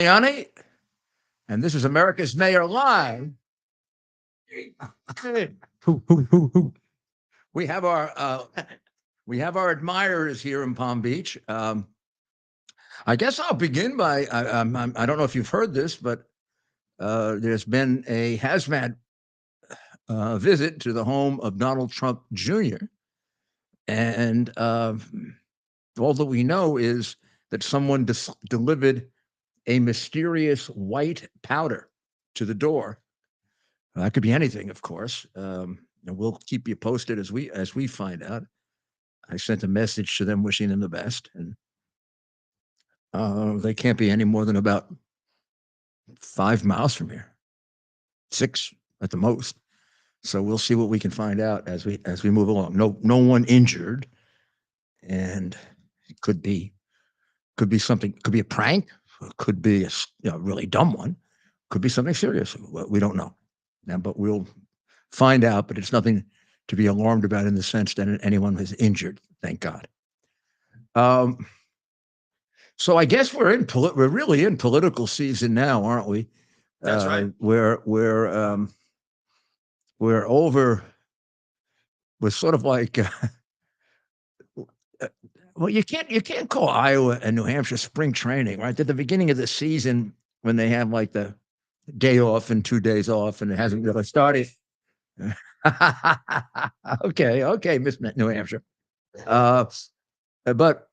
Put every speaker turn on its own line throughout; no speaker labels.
Giuliani, and this is America's Mayor Live. We have our admirers here in Palm Beach. I guess I'll begin by I don't know if you've heard this, but there's been a hazmat visit to the home of Donald Trump Jr. And all that we know is that someone delivered a mysterious white powder to the door. That could be anything, of course. And we'll keep you posted as we find out. I sent a message to them wishing them the best, and they can't be any more than about 5 miles from here, 6 at the most. So we'll see what we can find out as we move along. No one injured, and it could be something. Could be a prank. Could be a really dumb one. Could be something serious. We don't know. Now, but we'll find out. But it's nothing to be alarmed about in the sense that anyone was injured. Thank God. So I guess we're really in political season now, aren't we?
That's right.
We're over. We're sort of like. Well, you can't call Iowa and New Hampshire spring training, right? At the beginning of the season, when they have like the day off and 2 days off, and it hasn't really started. Okay, Miss New Hampshire. But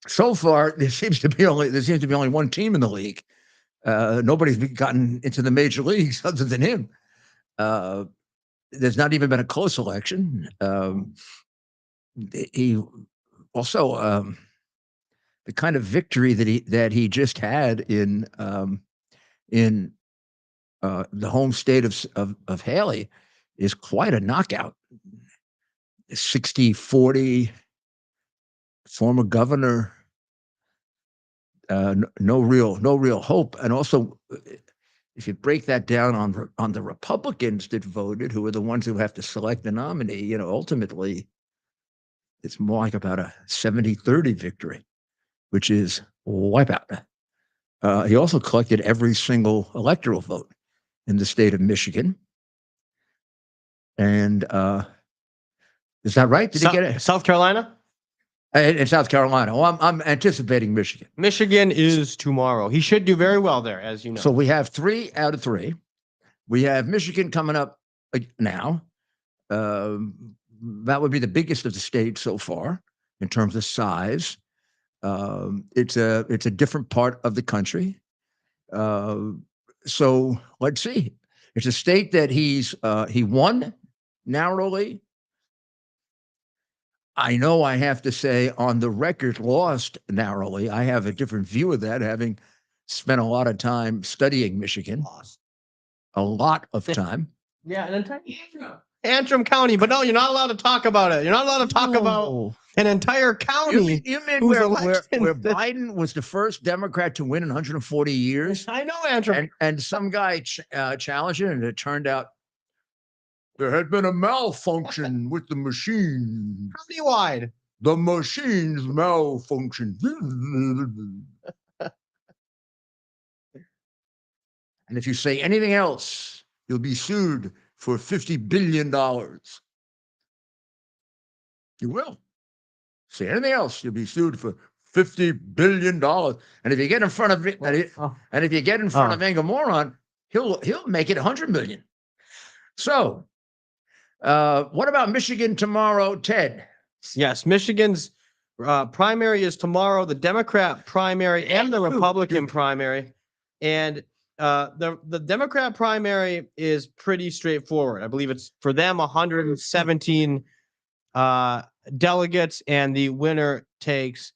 so far, there seems to be only one team in the league. Nobody's gotten into the major leagues other than him. There's not even been a close election. He also the kind of victory that he just had in the home state of Haley is quite a knockout. 60-40, former governor. No real hope. And also, if you break that down on the Republicans that voted, who are the ones who have to select the nominee, ultimately, it's more like about a 70-30 victory, which is wipeout. He also collected every single electoral vote in the state of Michigan. And is that right? Did he get it?
South Carolina?
In South Carolina. Well, I'm anticipating Michigan.
Michigan is tomorrow. He should do very well there, as you know.
So we have 3 out of 3. We have Michigan coming up now. That would be the biggest of the states so far in terms of size. It's a different part of the country. So let's see. It's a state that he won narrowly. I know I have to say on the record lost narrowly. I have a different view of that, having spent a lot of time studying Michigan. A lot of time.
Yeah, an entire Antrim County, but no, you're not allowed to talk about it. You're not allowed to talk about an entire county.
You mean where Biden was the first Democrat to win in 140 years?
I know, Antrim.
And some guy challenged it, and it turned out there had been a malfunction with the machine.
Countywide.
The machine's malfunction. And if you say anything else, you'll be sued for $50 billion. You will. Say anything else, you'll be sued for $50 billion. And if you get in front of it, and if you get in front of Anger Moron, he'll make it $100 million. So, what about Michigan tomorrow, Ted?
Yes, Michigan's primary is tomorrow, the Democrat primary and the Republican primary. And the Democrat primary is pretty straightforward. I believe it's for them 117 delegates, and the winner takes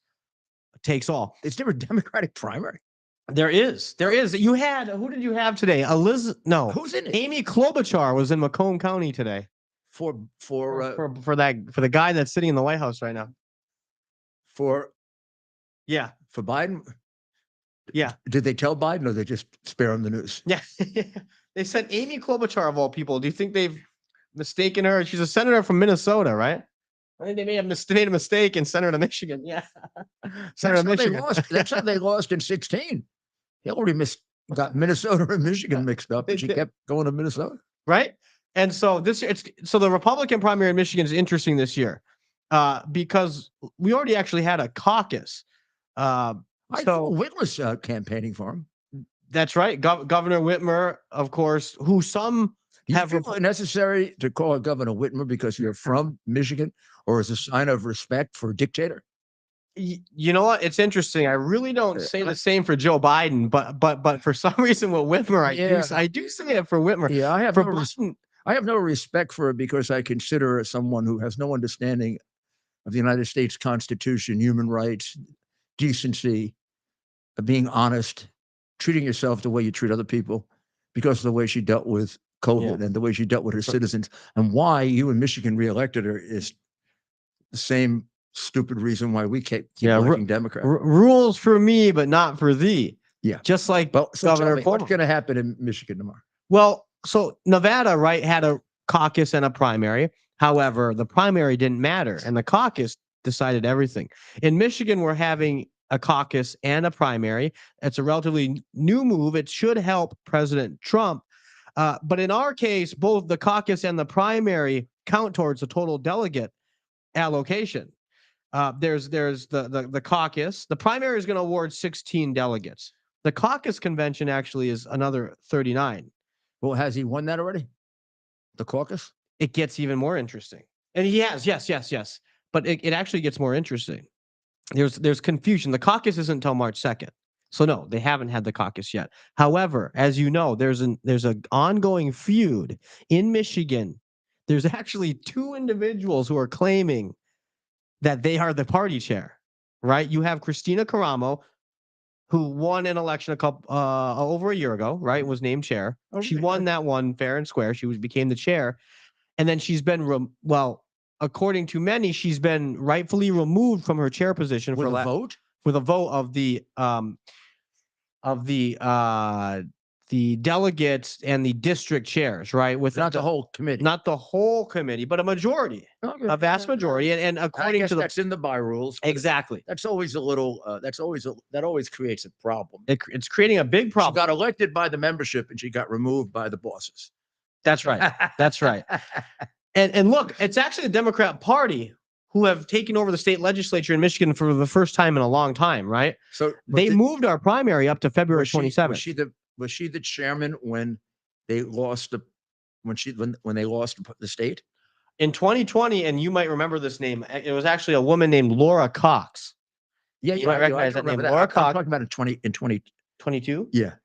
all.
Is there a Democratic primary?
There is. You had, who did you have today?
Who's in it?
Amy Klobuchar was in Macomb County today.
For
the guy that's sitting in the White House right now.
For Biden.
Yeah.
Did they tell Biden, or they just spare him the news?
Yeah. They said Amy Klobuchar of all people. Do you think they've mistaken her? She's a senator from Minnesota, right? I think they may have made a mistake and sent her to Michigan. Yeah.
Senator Michigan. That's how they lost in 2016. Hillary got Minnesota and Michigan mixed up, and she kept going to Minnesota.
Right. And so so the Republican primary in Michigan is interesting this year, because we already actually had a caucus.
I thought Whitmer's campaigning for him.
That's right. Governor Whitmer, of course, who some have.
Is it necessary to call Governor Whitmer because you're from Michigan, or as a sign of respect for a dictator?
You know what? It's interesting. I really don't say the same for Joe Biden, but for some reason with Whitmer, I do say it for Whitmer.
Yeah, I have
for
no
Biden,
I have no respect for it because I consider her someone who has no understanding of the United States Constitution, human rights, decency, being honest, treating yourself the way you treat other people, because of the way she dealt with COVID and the way she dealt with her citizens, and why you in Michigan reelected her is the same stupid reason why we keep electing Democrats.
Rules for me, but not for thee.
Yeah,
just like
Governor Cuomo. What's going to happen in Michigan tomorrow?
Well, so Nevada, right, had a caucus and a primary. However, the primary didn't matter, and the caucus decided everything. In Michigan, we're having a caucus and a primary. It's a relatively new move. It should help President Trump. But in our case, both the caucus and the primary count towards the total delegate allocation. There's the caucus. The primary is going to award 16 delegates. The caucus convention actually is another 39.
Well, has he won that already? The caucus?
It gets even more interesting. And he has, yes. But it actually gets more interesting. There's confusion. The caucus isn't until March 2nd. So no, they haven't had the caucus yet. However, as you know, there's an ongoing feud in Michigan. There's actually two individuals who are claiming that they are the party chair, right? You have Christina Caramo, who won an election over a year ago, right? Was named chair. Okay. She won that one fair and square. She became the chair. And then she's been, according to many, she's been rightfully removed from her chair position
with a vote
of the delegates and the district chairs, right? With
not the whole committee,
but a majority, a vast majority. And according to
that's in the by rules.
Exactly.
That's always a little. That always creates a problem.
It's creating a big problem.
She got elected by the membership, and she got removed by the bosses.
That's right. That's right. And look, it's actually the Democrat Party who have taken over the state legislature in Michigan for the first time in a long time, right?
So
they moved our primary up to February 27th.
Was she the chairman when they lost when they lost the state?
In 2020, and you might remember this name, it was actually a woman named Laura Cox.
Yeah, you might recognize that name. Laura Cox. I'm talking about in
2022?
Yeah.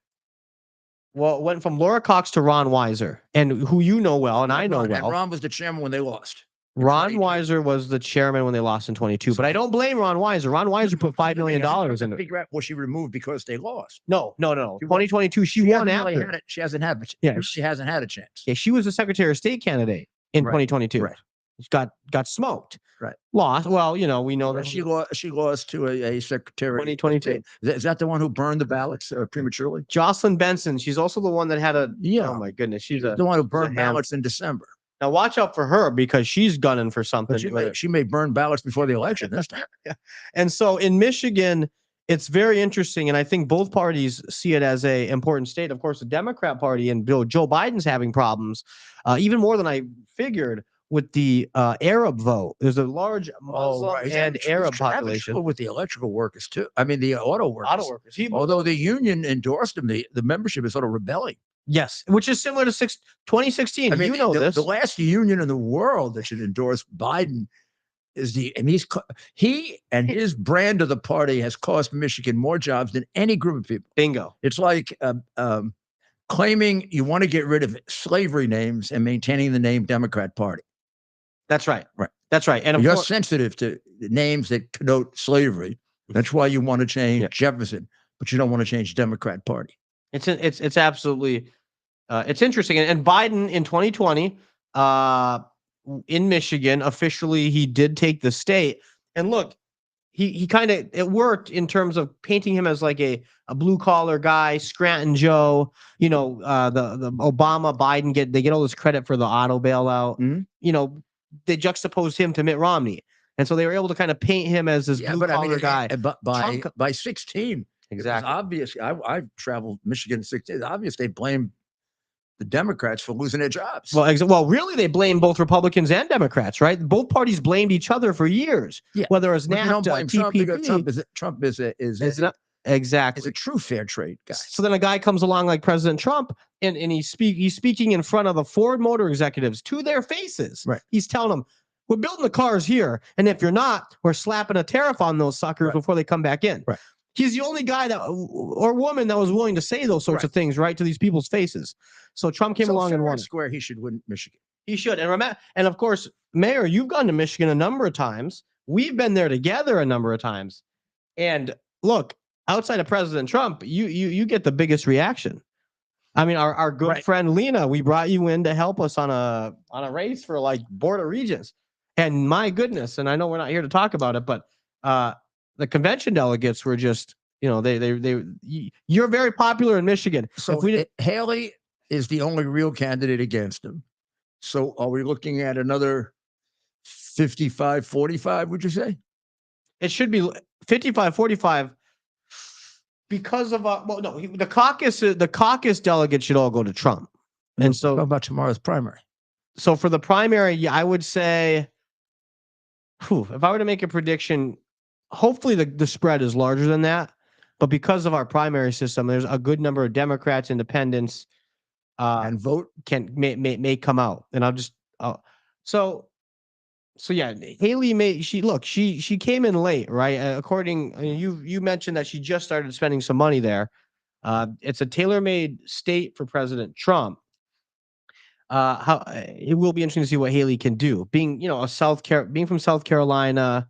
Well, it went from Laura Cox to Ron Weiser, and who you know well, and I know well.
And Ron was the chairman when they lost.
Ron Weiser was the chairman when they lost in 22, but I don't blame Ron Weiser. Ron Weiser put $5 million in it.
Figure out, was she removed because they lost?
No. 2022, she won after.
She hasn't had. She hasn't had a chance.
Yeah, she was the Secretary of State candidate in 2022. Right. She got smoked.
Right.
Lost. Well, we know that
she lost to a secretary.
2022.
Is that the one who burned the ballots prematurely?
Jocelyn Benson. She's also the one that had a. Yeah. Oh my goodness, she's the
one who burned ballots in December.
Now watch out for her because she's gunning for something.
She may burn ballots before the election this time.
Yeah. And so in Michigan, it's very interesting, and I think both parties see it as a important state. Of course, the Democrat Party and Joe Biden's having problems, even more than I figured, with the Arab vote. There's a large Muslim and Arab population.
With the electrical workers too. I mean, the auto workers. Although the union endorsed him, the membership is sort of rebelling.
Yes, which is similar to 2016. I mean, this.
The last union in the world that should endorse Biden is he and his brand of the party has cost Michigan more jobs than any group of people.
Bingo.
It's like claiming you want to get rid of slavery names and maintaining the name Democrat Party.
That's right.
Right.
That's right. And
you're sensitive to names that connote slavery. That's why you want to change Jefferson, but you don't want to change Democrat Party.
It's absolutely it's interesting. And Biden in 2020 in Michigan, officially he did take the state. And look, he kind of, it worked in terms of painting him as like a blue collar guy, Scranton Joe, the Obama Biden they get all this credit for the auto bailout.
Mm-hmm.
They juxtaposed him to Mitt Romney. And so they were able to kind of paint him as this blue collar guy.
But by 16,
Exactly.
Obviously, I traveled Michigan 6 days. Obvious they blame the Democrats for losing their jobs.
Well, really, they blame both Republicans and Democrats, right? Both parties blamed each other for years.
Yeah,
Whether it's
but they don't
NAFTA,
blame Trump because
TPP,
Trump is
exactly
a true fair trade guy.
So then a guy comes along like President Trump, and he's speaking in front of the Ford Motor executives to their faces.
Right.
He's telling them, "We're building the cars here, and if you're not, we're slapping a tariff on those suckers before they come back in."
Right.
He's the only guy or woman that was willing to say those sorts of things right to these people's faces. So Trump came along and won.
Square, he should win Michigan.
He should. And of course, Mayor, you've gone to Michigan a number of times. We've been there together a number of times. And look, outside of President Trump, you get the biggest reaction. I mean, our good friend Lena, we brought you in to help us on a race for like Board of Regents. And my goodness, and I know we're not here to talk about it, but the convention delegates were just, you're very popular in Michigan.
So Haley is the only real candidate against him. So are we looking at another 55-45, would you say?
It should be 55-45 because of the caucus delegates should all go to Trump. And so
how about tomorrow's primary?
So for the primary, I would say, if I were to make a prediction, hopefully the spread is larger than that. But because of our primary system, there's a good number of Democrats, independents,
and vote
may come out. And I'll just so yeah, Haley she came in late, right? You mentioned that she just started spending some money there. It's a tailor-made state for President Trump. It will be interesting to see what Haley can do. Being from South Carolina,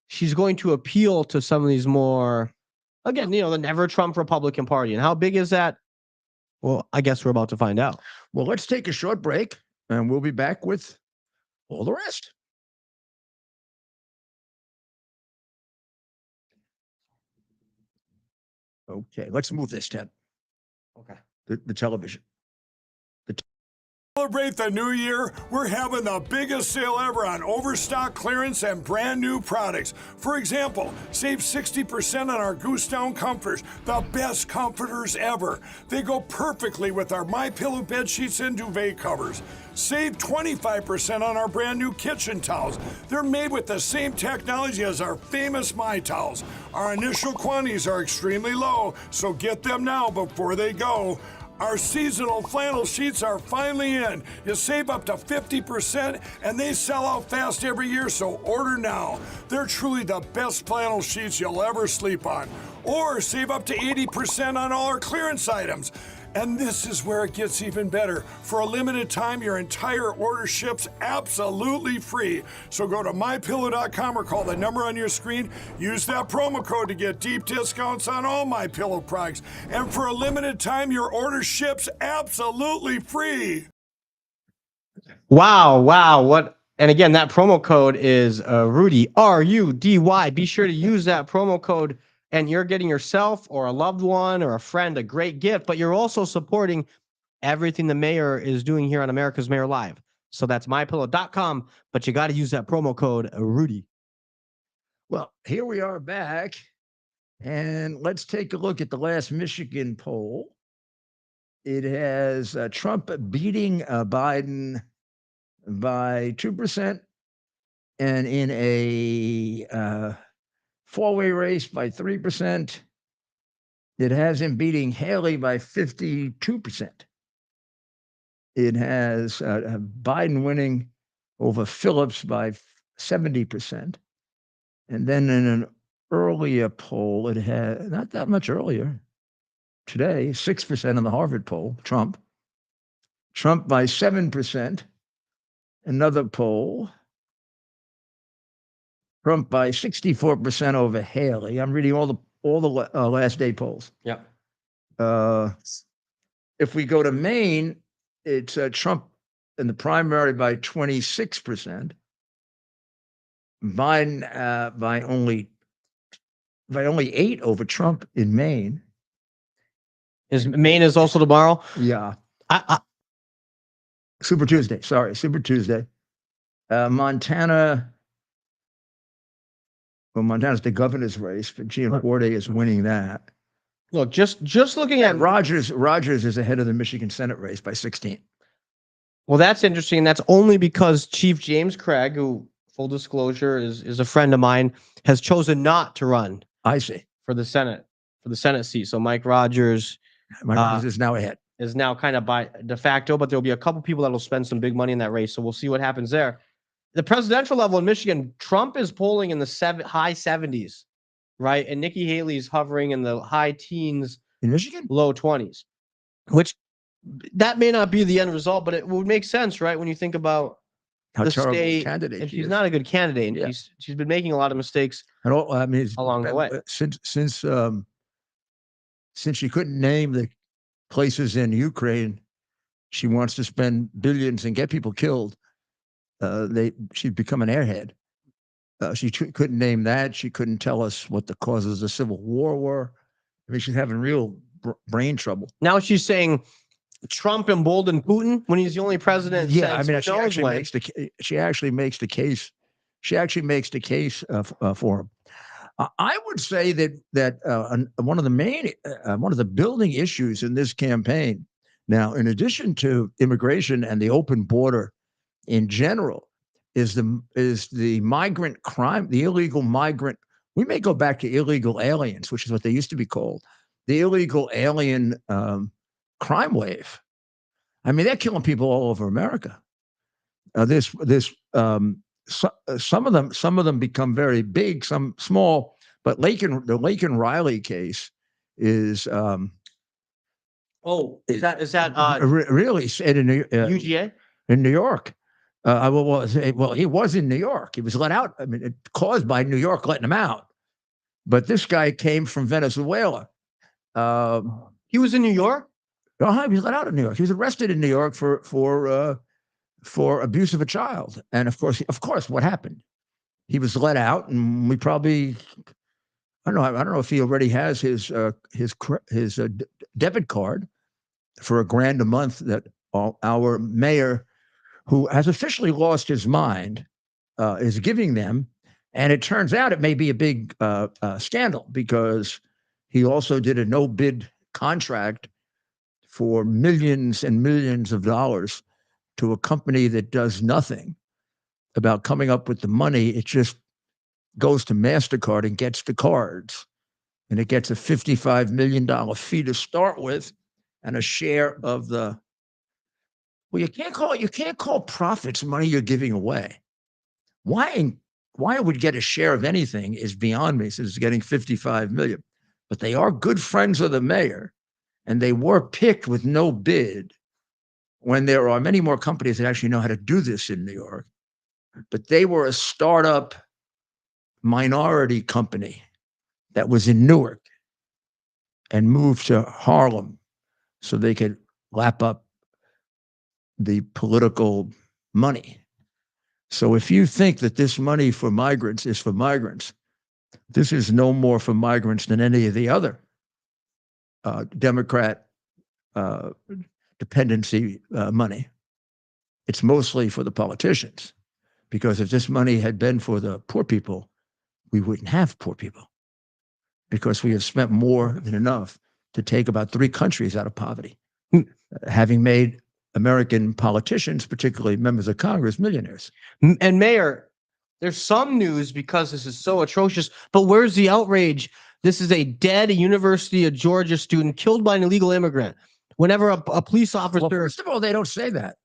she's going to appeal to some of these more, again, the never Trump Republican Party. And how big is that? Well, I guess we're about to find out.
Well, let's take a short break, and we'll be back with all the rest. Okay, let's move this, Ted.
Okay.
The television.
Celebrate the new year, we're having the biggest sale ever on overstock clearance and brand new products. For example, save 60% on our Goose Down comforters, the best comforters ever. They go perfectly with our MyPillow bed sheets and duvet covers. Save 25% on our brand new kitchen towels. They're made with the same technology as our famous My Towels. Our initial quantities are extremely low, so get them now before they go. Our seasonal flannel sheets are finally in. You save up to 50% and they sell out fast every year, so order now. They're truly the best flannel sheets you'll ever sleep on. Or save up to 80% on all our clearance items. And this is where it gets even better. For a limited time, your entire order ships absolutely free. So go to MyPillow.com or call the number on your screen. Use that promo code to get deep discounts on all MyPillow products. And for a limited time, your order ships absolutely free.
Wow. What? And again, that promo code is Rudy, RUDY. Be sure to use that promo code. And you're getting yourself or a loved one or a friend a great gift, but you're also supporting everything the mayor is doing here on America's Mayor Live. So that's mypillow.com, but you got to use that promo code Rudy.
Well, here we are back, and let's take a look at the last Michigan poll. It has Trump beating Biden by 2%, and in a four-way race by 3%. It has him beating Haley by 52%. It has Biden winning over Phillips by 70%. And then in an earlier poll, it had, not that much earlier, today, 6% in the Harvard poll, Trump by 7%. Another poll, Trump by 64% over Haley. I'm reading all the last day polls.
Yeah.
If we go to Maine, it's Trump in the primary by 26%. Biden by only 8 over Trump in Maine.
Maine is also tomorrow?
Yeah. Super Tuesday. Sorry, Super Tuesday. Montana. Well, Montana's the governor's race, but Gianforte is winning that.
Look, just looking at
Rogers is ahead of the Michigan Senate race by 16.
Well, that's interesting. That's only because Chief James Craig, who, full disclosure, is a friend of mine, has chosen not to run
I see.
for the Senate seat. So Mike Rogers
Is now ahead.
is now kind of by de facto, but there'll be a couple people that'll spend some big money in that race. So we'll see what happens there. The presidential level in Michigan, Trump is polling in the high 70s, right? And Nikki Haley's hovering in the high teens,
In Michigan?
low 20s, which that may not be the end result, but it would make sense, right? When you think about
How
the
terrible a
state,
candidate
and
she
she's
is.
not a good candidate, and
Yeah.
she's been making a lot of mistakes
And all, I mean,
along the way.
Since she couldn't name the places in Ukraine, she wants to spend billions and get people killed. She'd become an airhead. She couldn't name that. She couldn't tell us what the causes of the Civil War were. I mean, she's having real brain trouble.
Now she's saying Trump emboldened Putin when he's the only president.
Yeah, I mean,
she actually makes the
case. She actually makes the case for him. I would say that one of the building issues in this campaign, now, in addition to immigration and the open border in general, is the migrant crime, the illegal migrant. We may go back to illegal aliens, which is what they used to be called, the illegal alien crime wave. I mean, they're killing people all over America. Some of them become very big, some small. But the Laken Riley case is really said in
UGA
in New York. Well, he was in New York. He was let out. I mean, it caused by New York letting him out. But this guy came from Venezuela.
he was in New York.
He was let out of New York. He was arrested in New York for abuse of a child. And of course, what happened? He was let out, and we probably, I don't know if he already has his debit card for $1,000 a month that our mayor, who has officially lost his mind, is giving them. And it turns out it may be a big scandal, because he also did a no-bid contract for millions and millions of dollars to a company that does nothing about coming up with the money. It just goes to MasterCard and gets the cards. And it gets a $55 million fee to start with, and a share of the, well, you can't call profits money you're giving away. Why it would get a share of anything is beyond me, since it's getting $55 million. But they are good friends of the mayor, and they were picked with no bid, when there are many more companies that actually know how to do this in New York. But they were a startup minority company that was in Newark and moved to Harlem so they could lap up the political money. So if you think that this money for migrants is for migrants, this is no more for migrants than any of the other Democrat dependency money. It's mostly for the politicians, because if this money had been for the poor people, we wouldn't have poor people, because we have spent more than enough to take about 3 countries out of poverty, having made American politicians, particularly members of Congress, millionaires.
And Mayor, there's some news, because this is so atrocious, but where's the outrage? This is a dead University of Georgia student killed by an illegal immigrant. Whenever a police officer...
Well, first of all, they don't say that.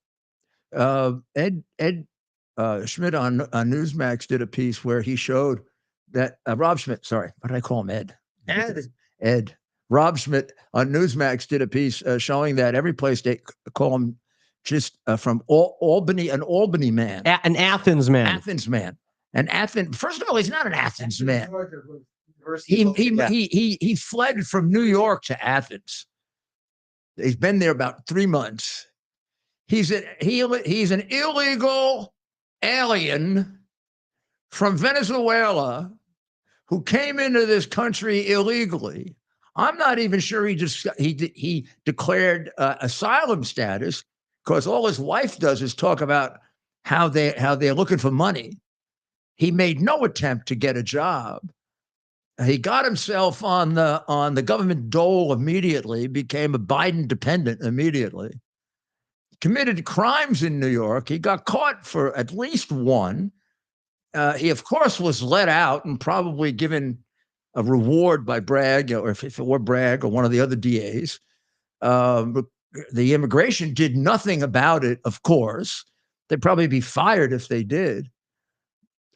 Ed Schmidt on Newsmax did a piece where he showed that Rob Schmidt, sorry, what did I call him? Ed. Rob Schmidt on Newsmax did a piece showing that every place they call him just from Albany, an Albany man.
An Athens man.
Athens man. And Athens, first of all, he's not an Athens man. He fled from New York to Athens. He's been there about 3 months. He's an illegal alien from Venezuela who came into this country illegally. I'm not even sure he declared asylum status, because all his wife does is talk about how they're looking for money. He made no attempt to get a job. He got himself on the government dole immediately, became a Biden dependent immediately, committed crimes in New York. He got caught for at least one. He, of course, was let out and probably given a reward by Bragg, or if it were Bragg or one of the other DAs. The immigration did nothing about it, of course. They'd probably be fired if they did.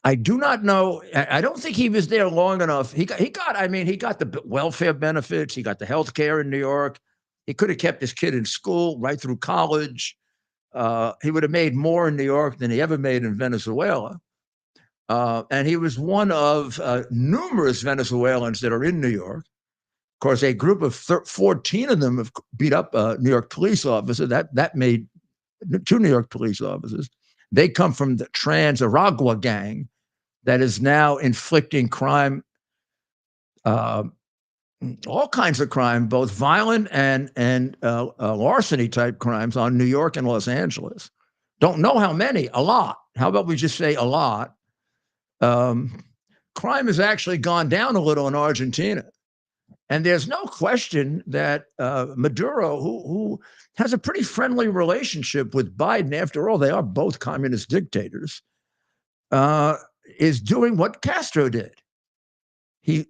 I do not know. I don't think he was there long enough. He got the welfare benefits. He got the health care in New York. He could have kept his kid in school right through college. He would have made more in New York than he ever made in Venezuela. And he was one of numerous Venezuelans that are in New York. Of course, a group of 14 of them have beat up a New York police officer. That made 2 New York police officers. They come from the Trans Aragua gang that is now inflicting crime, all kinds of crime, both violent and larceny type crimes on New York and Los Angeles. Don't know how many, a lot. How about we just say a lot? Crime has actually gone down a little in Argentina. And there's no question that Maduro, who has a pretty friendly relationship with Biden, after all, they are both communist dictators, is doing what Castro did. He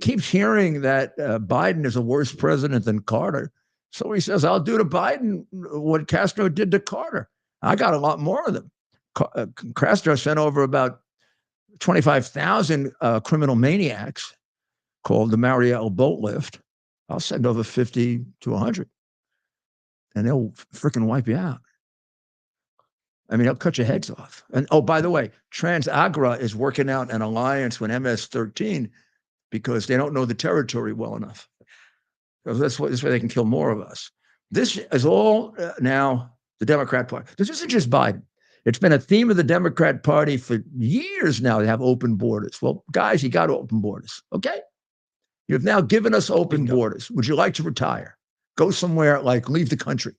keeps hearing that Biden is a worse president than Carter. So he says, I'll do to Biden what Castro did to Carter. I got a lot more of them. Castro sent over about 25,000 criminal maniacs called the Mariel Boat Lift. I'll send over 50 to 100. And they'll freaking wipe you out. I mean, they'll cut your heads off. And oh, by the way, Transagra is working out an alliance with MS-13 because they don't know the territory well enough. So this way they can kill more of us. This is all now the Democrat Party. This isn't just Biden. It's been a theme of the Democrat Party for years now to have open borders. Well, guys, you got open borders, okay? You've now given us open borders. Would you like to retire? Go somewhere, like leave the country,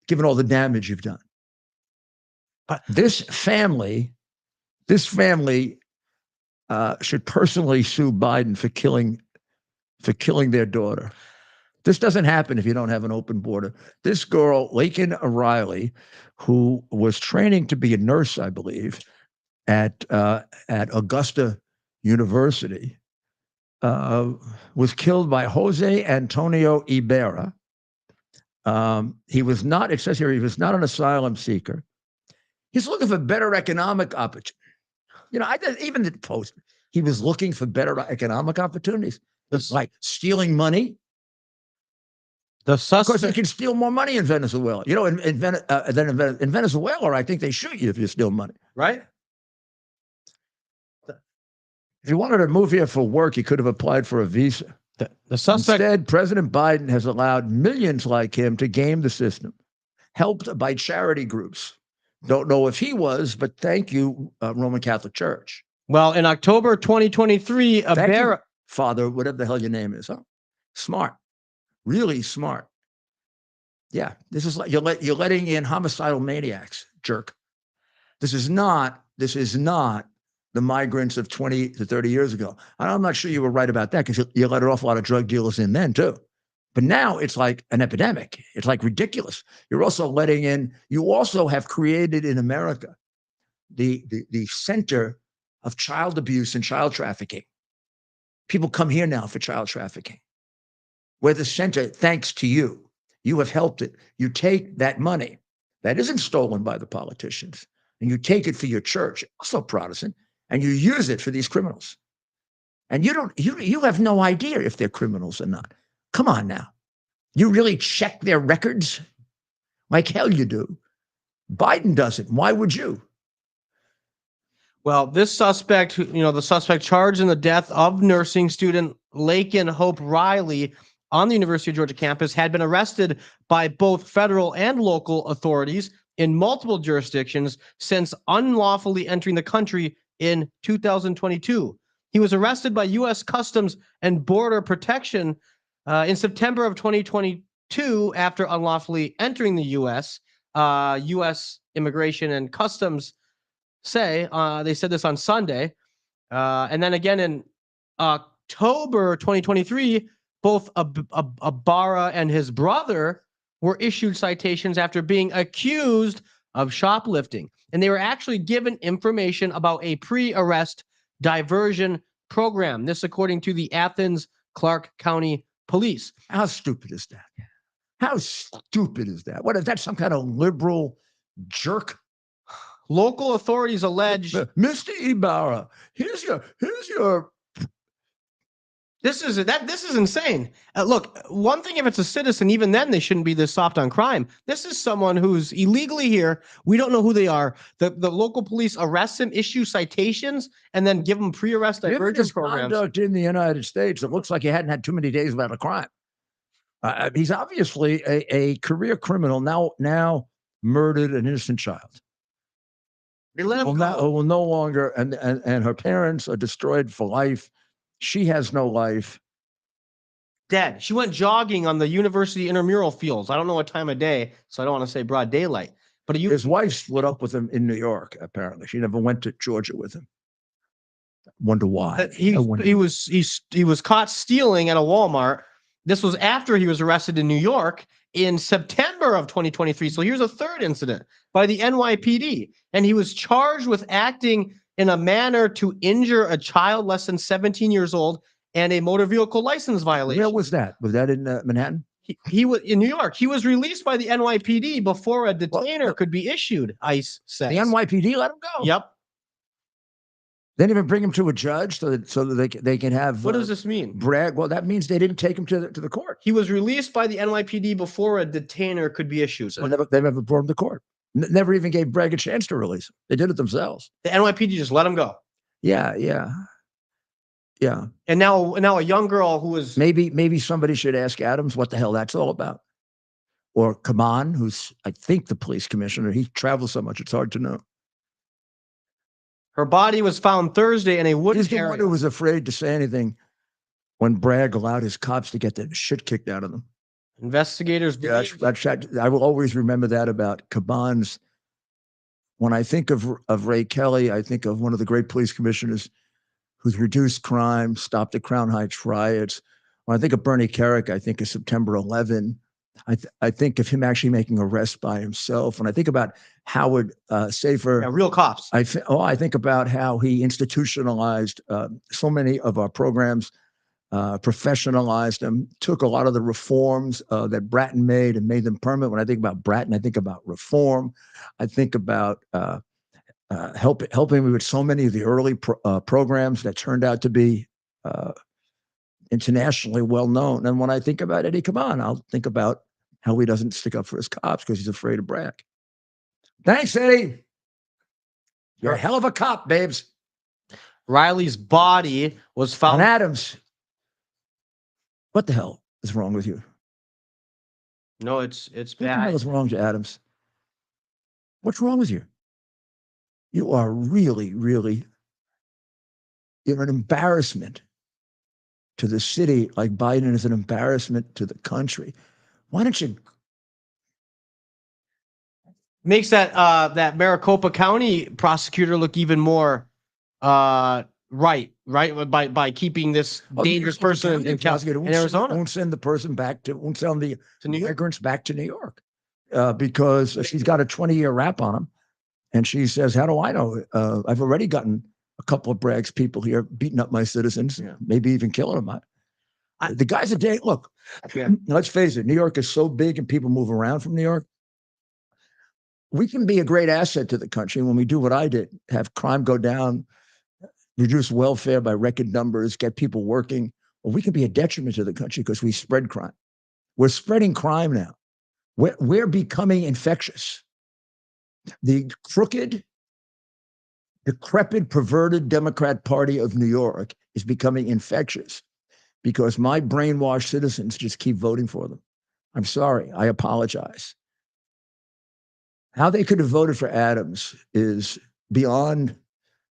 given all the damage you've done. But this family should personally sue Biden for killing their daughter. This doesn't happen if you don't have an open border. This girl, Laken Riley, who was training to be a nurse, I believe, at Augusta University, was killed by Jose Antonio Ibarra. He was not, it says here, he was not an asylum seeker. He's looking for better economic opportunities. You know, even the post, he was looking for better economic opportunities. It's like stealing money. Of course, they can steal more money in Venezuela. You know, in Venezuela, I think they shoot you if you steal money.
Right?
If you wanted to move here for work, you could have applied for a visa.
The suspect.
Instead, President Biden has allowed millions like him to game the system, helped by charity groups. Don't know if he was, but thank you, Roman Catholic Church.
Well, in October 2023, Ibarra,
Father, whatever the hell your name is, huh? Smart, really smart. Yeah, this is like you're letting in homicidal maniacs, jerk. This is not the migrants of 20 to 30 years ago. I'm not sure you were right about that because you let an awful lot of drug dealers in then too. But now it's like an epidemic. It's like ridiculous. You're also letting in, you also have created in America the center of child abuse and child trafficking. People come here now for child trafficking. We're the center, thanks to you. You have helped it. You take that money that isn't stolen by the politicians, and you take it for your church, also Protestant, and you use it for these criminals. And you have no idea if they're criminals or not. Come on now. You really check their records? Like hell you do. Biden doesn't. Why would you?
Well, this suspect, the suspect charged in the death of nursing student Laken Hope Riley on the University of Georgia campus had been arrested by both federal and local authorities in multiple jurisdictions since unlawfully entering the country in 2022. He was arrested by U.S. Customs and Border Protection in September of 2022 after unlawfully entering the U.S. U.S. Immigration and Customs they said this on Sunday, and then again in October 2023, both Ibarra and his brother were issued citations after being accused of shoplifting. And they were actually given information about a pre-arrest diversion program. This, according to the Athens Clark County Police.
How stupid is that? How stupid is that? What is that? Some kind of liberal jerk?
Local authorities allege
Mr. Ibarra, here's your.
This is insane. Look, one thing if it's a citizen, even then they shouldn't be this soft on crime. This is someone who's illegally here. We don't know who they are. The local police arrest him, issue citations, and then give him pre-arrest diversion programs.
Conduct in the United States, it looks like he hadn't had too many days without a crime. He's obviously a career criminal. Now murdered an innocent child. Will no longer, and her parents are destroyed for life. She has no life.
Dead. She went jogging on the university intramural fields. I don't know what time of day, so I don't want to say broad daylight. But
his wife split up with him in New York. Apparently, she never went to Georgia with him. Wonder why?
He was caught stealing at a Walmart. This was after he was arrested in New York in September of 2023. So here's a third incident by the NYPD, and he was charged with acting in a manner to injure a child less than 17 years old and a motor vehicle license violation.
Where was that? Was that in Manhattan?
He was in New York. He was released by the NYPD before a detainer could be issued, ICE says.
The NYPD let him go?
Yep.
They didn't even bring him to a judge so that they can have.
What does this mean?
Brag. Well, that means they didn't take him to the court.
He was released by the NYPD before a detainer could be issued.
Well, they never brought him to court. Never even gave Bragg a chance to release him. They did it themselves.
The NYPD just let him go.
Yeah.
And now a young girl who was
maybe somebody should ask Adams what the hell that's all about, or Kaman, who's I think the police commissioner. He travels so much it's hard to know.
Her body was found Thursday in a wooded
He's the
area.
one who was afraid to say anything when Bragg allowed his cops to get the shit kicked out of them.
Investigators.
Yeah, I will always remember that about Caban's. When I think of Ray Kelly, I think of one of the great police commissioners who's reduced crime, stopped the Crown Heights riots. When I think of Bernie Kerik, I think of September 11. I think of him actually making arrests by himself. When I think about Howard Safer,
real cops.
I think about how he institutionalized so many of our programs, professionalized them, took a lot of the reforms that Bratton made and made them permanent. When I think about Bratton, I think about reform. I think about helping me with so many of the early programs that turned out to be internationally well known. And when I think about Eddie Caban, I'll think about how he doesn't stick up for his cops because he's afraid of Bragg. Thanks, Eddie. You're a hell of a cop, babes.
Riley's body was found.
And Adams, what the hell is wrong with you?
No, it's
What the
bad.
hell is wrong to Adams? What's wrong with you? You are really, really, you're an embarrassment to the city, like Biden is an embarrassment to the country. Why don't you?
Makes that Maricopa County prosecutor look even more right by keeping this dangerous person in Arizona.
Won't send the person back won't send the
New York?
migrants back to New York because she's got a 20-year rap on him. And she says, how do I know? I've already gotten a couple of Bragg's people here beating up my citizens, maybe even killing them. The guy's a day. Look, let's face it. New York is so big and people move around from New York. We can be a great asset to the country when we do what I did, have crime go down, reduce welfare by record numbers, get people working. Well, we can be a detriment to the country because we spread crime. We're spreading crime now. We're becoming infectious. The crooked, decrepit, perverted Democrat Party of New York is becoming infectious because my brainwashed citizens just keep voting for them. I'm sorry. I apologize. How they could have voted for Adams is beyond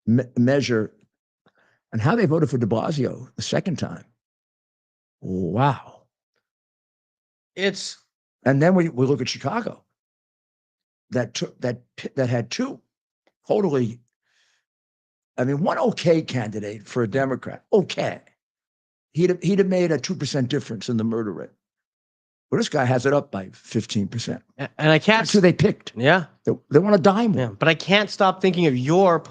measure. And how they voted for de Blasio the second time. Wow. And then we look at Chicago. That had two totally I mean, one okay candidate for a Democrat, okay. He'd have made a 2% difference in the murder rate. Well, this guy has it up by 15%.
And I can't.
That's who they picked.
Yeah.
They want to die more.
Yeah. But I can't stop thinking of your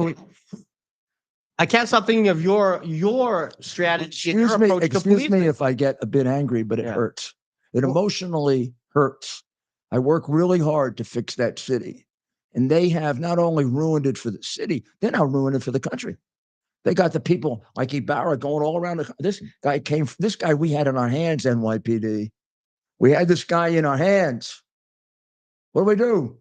I can't stop thinking of your strategy and your approach to
Excuse
policing.
me if I get a bit angry, but it hurts. It emotionally hurts. I work really hard to fix that city. And they have not only ruined it for the city, they're now ruining it for the country. They got the people like Ibarra going all around. This guy we had in our hands, NYPD. We had this guy in our hands. What do we do?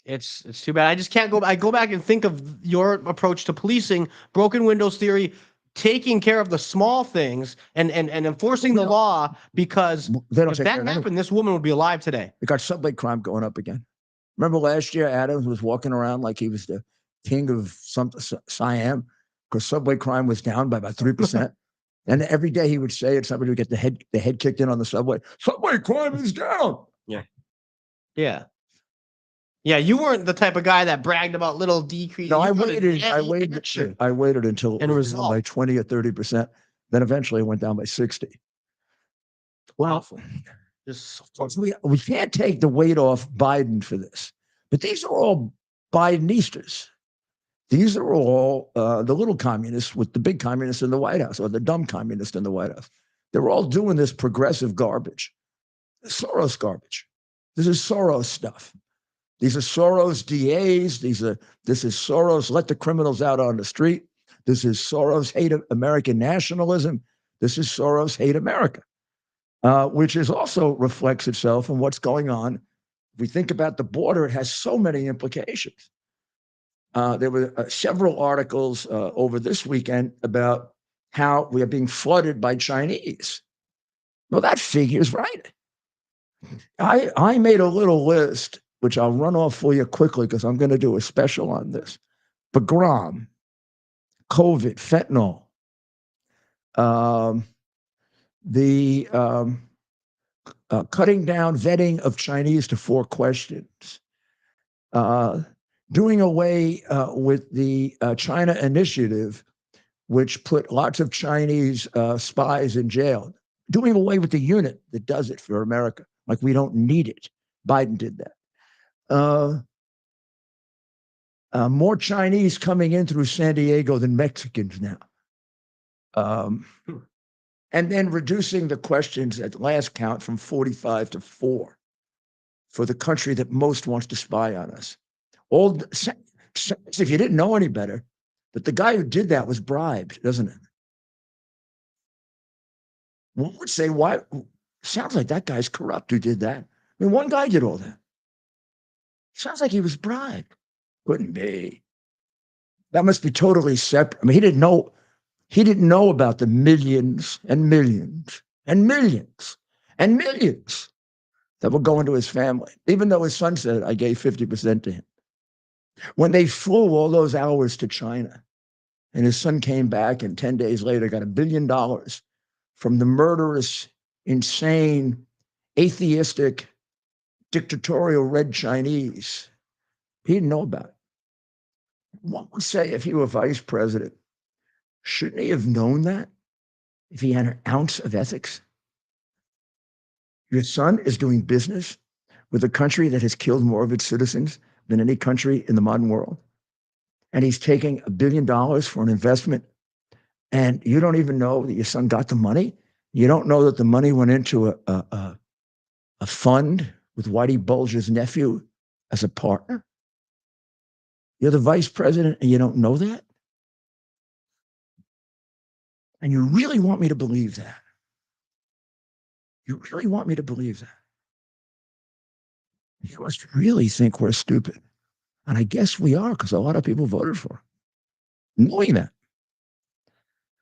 It's too bad. I just can't go. I go back and think of your approach to policing, broken windows theory, taking care of the small things and enforcing the law, because if that happened, this woman would be alive today.
We got subway crime going up again. Remember last year, Adams was walking around like he was the king of Siam because subway crime was down by about 3%. And every day he would say it, somebody would get the head kicked in on the subway. Subway crime is down.
Yeah. Yeah. Yeah, you weren't the type of guy that bragged about little decrease.
No, I waited until it was down by 20 or 30%. Then eventually it went down by 60. Well, we can't take the weight off Biden for this. But these are all Bidenistas. These are all the little communists with the big communists in the White House, or the dumb communists in the White House. They're all doing this progressive garbage. Soros garbage. This is Soros stuff. These are Soros DAs. This is Soros let the criminals out on the street. This is Soros hate American nationalism. This is Soros hate America, which is also reflects itself in what's going on. If we think about the border, it has so many implications. There were several articles over this weekend about how we are being flooded by Chinese. Well, that figure's right. I made a little list, which I'll run off for you quickly because I'm going to do a special on this. Pogrom, COVID, fentanyl, cutting down vetting of Chinese to 4 questions, doing away with the China Initiative, which put lots of Chinese spies in jail, doing away with the unit that does it for America. Like we don't need it. Biden did that. More Chinese coming in through San Diego than Mexicans now. And then reducing the questions at last count from 45 to 4 for the country that most wants to spy on us. If you didn't know any better, but the guy who did that was bribed, doesn't it? One would say, why? Sounds like that guy's corrupt who did that. I mean, one guy did all that. Sounds like he was bribed. Couldn't be. That must be totally separate. I mean, he didn't know about the millions and millions and millions and millions that were going to his family, even though his son said, I gave 50% to him. When they flew all those hours to China, and his son came back and 10 days later got $1 billion from the murderous, insane, atheistic, dictatorial red Chinese, he didn't know about it. One would say if he were vice president, shouldn't he have known that if he had an ounce of ethics? Your son is doing business with a country that has killed more of its citizens than any country in the modern world. And he's taking $1 billion for an investment. And you don't even know that your son got the money. You don't know that the money went into a fund with Whitey Bulger's nephew as a partner. You're the vice president and you don't know that? And you really want me to believe that? You really want me to believe that? You must really think we're stupid. And I guess we are, because a lot of people voted for him, knowing that.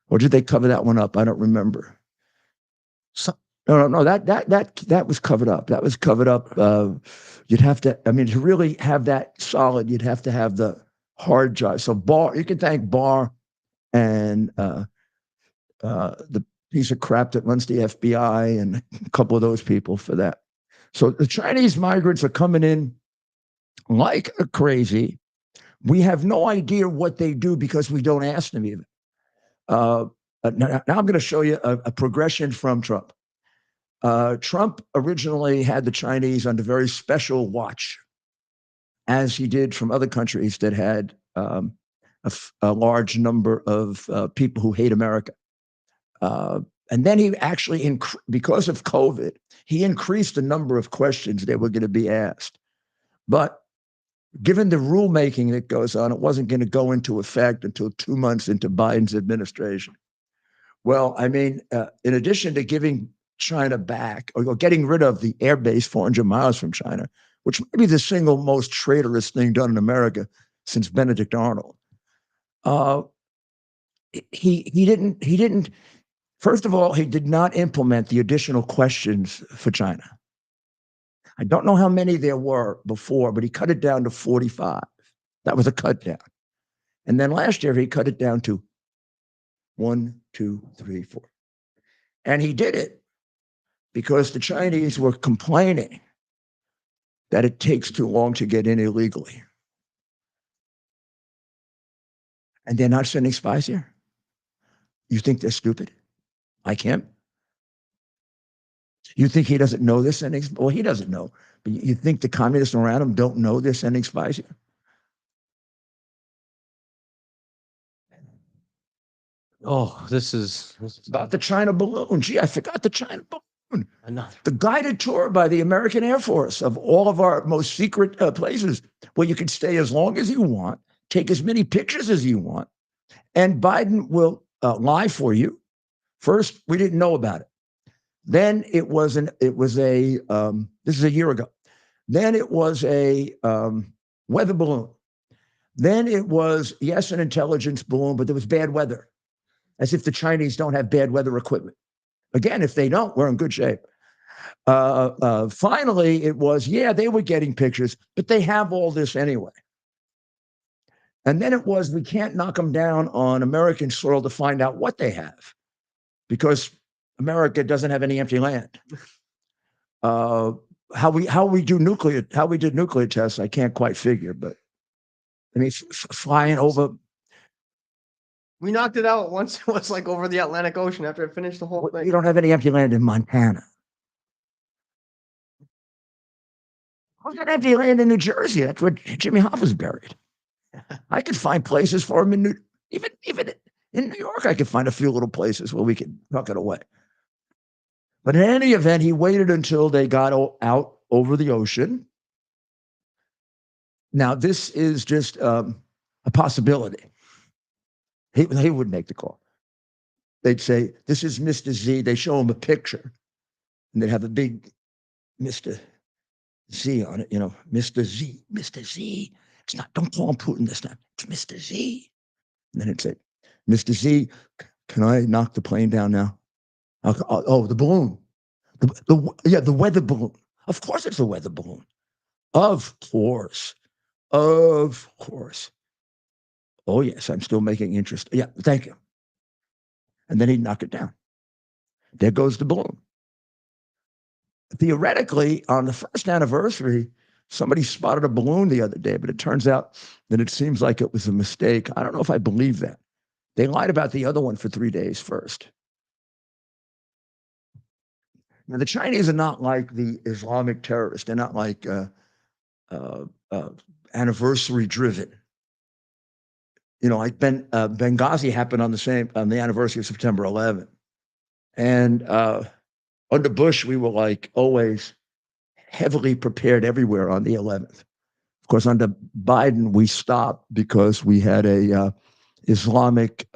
Or did they cover that one up? I don't remember. No, that was covered up. That was covered up. You'd have to, I mean, to really have that solid, you'd have to have the hard drive. So Barr, you can thank Barr and the piece of crap that runs the FBI and a couple of those people for that. So the Chinese migrants are coming in like crazy. We have no idea what they do because we don't ask them even. Now I'm going to show you a progression from Trump. Trump originally had the Chinese under very special watch, as he did from other countries that had a large number of people who hate America. And then he actually, because of COVID, he increased the number of questions that were going to be asked. But given the rulemaking that goes on, it wasn't going to go into effect until 2 months into Biden's administration. Well, I mean, in addition to giving China back or getting rid of the air base 400 miles from China, which may be the single most traitorous thing done in America since Benedict Arnold, he didn't. First of all, he did not implement the additional questions for China. I don't know how many there were before, but he cut it down to 45. That was a cut down. And then last year, he cut it down to 1, 2, 3, 4. And he did it because the Chinese were complaining that it takes too long to get in illegally. And they're not sending spies here. You think they're stupid? Like him? You think he doesn't know they're sending? Well, he doesn't know. But you think the communists around him don't know they're sending spies here?
Oh, this is
About the China balloon. Gee, I forgot the China balloon.
another.
The guided tour by the American Air Force of all of our most secret places where you can stay as long as you want, take as many pictures as you want, and Biden will lie for you. First, we didn't know about it. Then this is a year ago. Then it was a weather balloon. Then it was, yes, an intelligence balloon, but there was bad weather, as if the Chinese don't have bad weather equipment. Again, if they don't, we're in good shape. Finally, it was, yeah, they were getting pictures, but they have all this anyway. And then it was, we can't knock them down on American soil to find out what they have, because America doesn't have any empty land. How we did nuclear tests, I can't quite figure, but I mean, flying over.
We knocked it out once. It was like over the Atlantic Ocean after it finished the whole thing.
You don't have any empty land in Montana. Who's got empty land in New Jersey? That's where Jimmy Hoffa's buried. I could find places for him in even in New York. I could find a few little places where we could tuck it away. But in any event, he waited until they got out over the ocean. Now, this is just a possibility. He would make the call. They'd say, this is Mr. Z. They show him a picture, and they'd have a big Mr. Z on it, Mr. Z, Mr. Z. It's not, don't call him Putin this time. It's Mr. Z. And then it'd say, Mr. Z, can I knock the plane down now? The balloon. The weather balloon. Of course it's a weather balloon. Of course. Of course. Oh, yes, I'm still making interest. Yeah, thank you. And then he'd knock it down. There goes the balloon. Theoretically, on the first anniversary, somebody spotted a balloon the other day, but it turns out that it seems like it was a mistake. I don't know if I believe that. They lied about the other one for 3 days first. Now, the Chinese are not like the Islamic terrorists. They're not like anniversary driven. Like Benghazi happened on the anniversary of September 11th. And under Bush, we were like always heavily prepared everywhere on the 11th. Of course, under Biden, we stopped because we had a Islamic,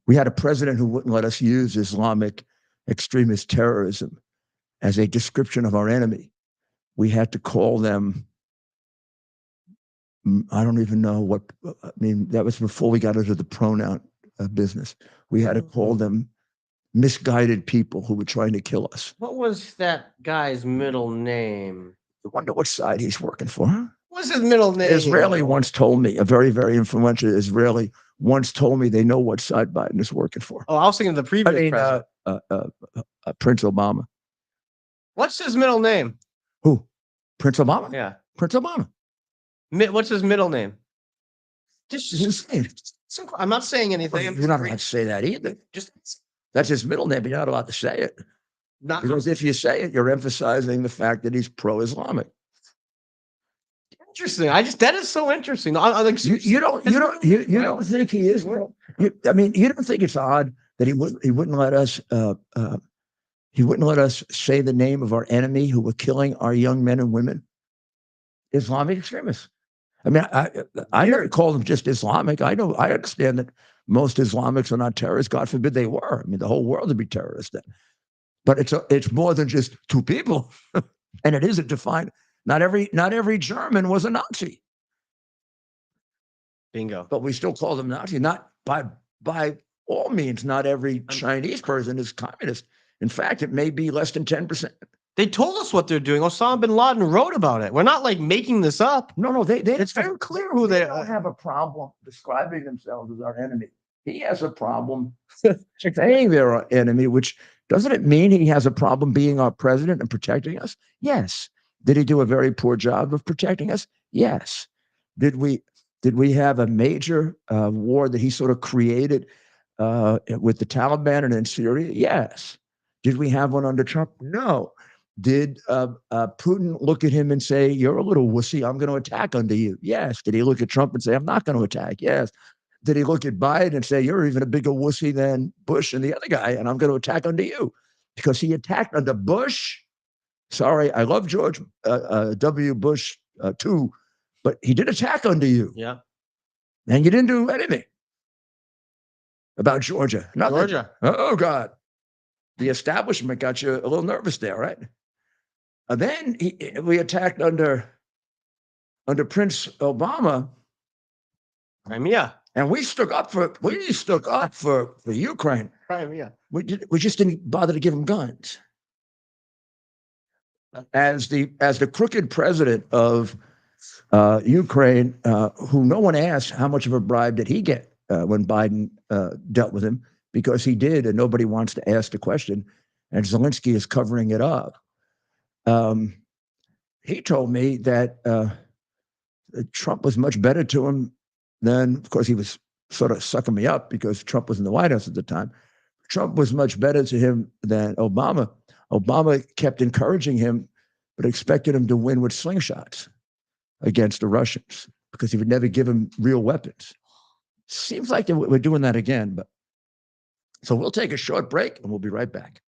we had a president who wouldn't let us use Islamic extremist terrorism as a description of our enemy. We had to call them, I don't even know what, I mean, that was before we got into the pronoun business. We had to call them misguided people who were trying to kill us.
What was that guy's middle name?
I wonder what side he's working for, huh?
What's his middle name?
Israeli once told me, a very, very influential Israeli once told me they know what side Biden is working for.
Oh, I was thinking the previous president.
Prince Obama.
What's his middle name?
Who? Prince Obama?
Yeah.
Prince Obama.
What's his middle name? Just,
It's insane.
I'm not saying anything.
You're not allowed to say that either.
Just
That's his middle name, but you're not allowed to say it.
not
Because if you say it, you're emphasizing the fact that he's pro-Islamic.
interesting. That is so interesting. Like,
You don't think he is? I mean, you don't think it's odd that he wouldn't let us say the name of our enemy who were killing our young men and women? Islamic extremists. I mean, I never call them just Islamic. I understand that most Islamics are not terrorists. God forbid they were. I mean, the whole world would be terrorist then. But it's more than just two people, and it isn't defined. Not every German was a Nazi,
bingo.
but we still call them Nazi. Not by all means. Not every Chinese person is communist. In fact, it may be less than 10%.
They told us what they're doing. Osama bin Laden wrote about it. We're not like making this up.
No,
It's very clear who they
don't
are.
have a problem describing themselves as our enemy. He has a problem saying they're our enemy, which doesn't it mean he has a problem being our president and protecting us? Yes. Did he do a very poor job of protecting us? Yes. Did we have a major war that he sort of created with the Taliban and in Syria? Yes. Did we have one under Trump? No. Did Putin look at him and say, "You're a little wussy, I'm going to attack under you"? Yes. Did he look at Trump and say, "I'm not going to attack"? Yes. Did he look at Biden and say, "You're even a bigger wussy than Bush and the other guy, and I'm going to attack under you"? Because he attacked under Bush. Sorry, I love George W. Bush too, but he did attack under you.
Yeah.
And you didn't do anything about Georgia. Nothing.
Georgia.
Oh, God. The establishment got you a little nervous there, right? Then we attacked under Prince Obama,
Crimea.
and we stuck up for Ukraine.
Crimea.
We just didn't bother to give them guns. As the crooked president of Ukraine, who no one asked how much of a bribe did he get when Biden dealt with him, because he did, and nobody wants to ask the question, and Zelensky is covering it up. He told me that Trump was much better to him than, of course, he was sort of sucking me up because Trump was in the White House at the time. Trump was much better to him than Obama. Obama kept encouraging him, but expected him to win with slingshots against the Russians because he would never give him real weapons. Seems like we're doing that again. But so we'll take a short break and we'll be right back.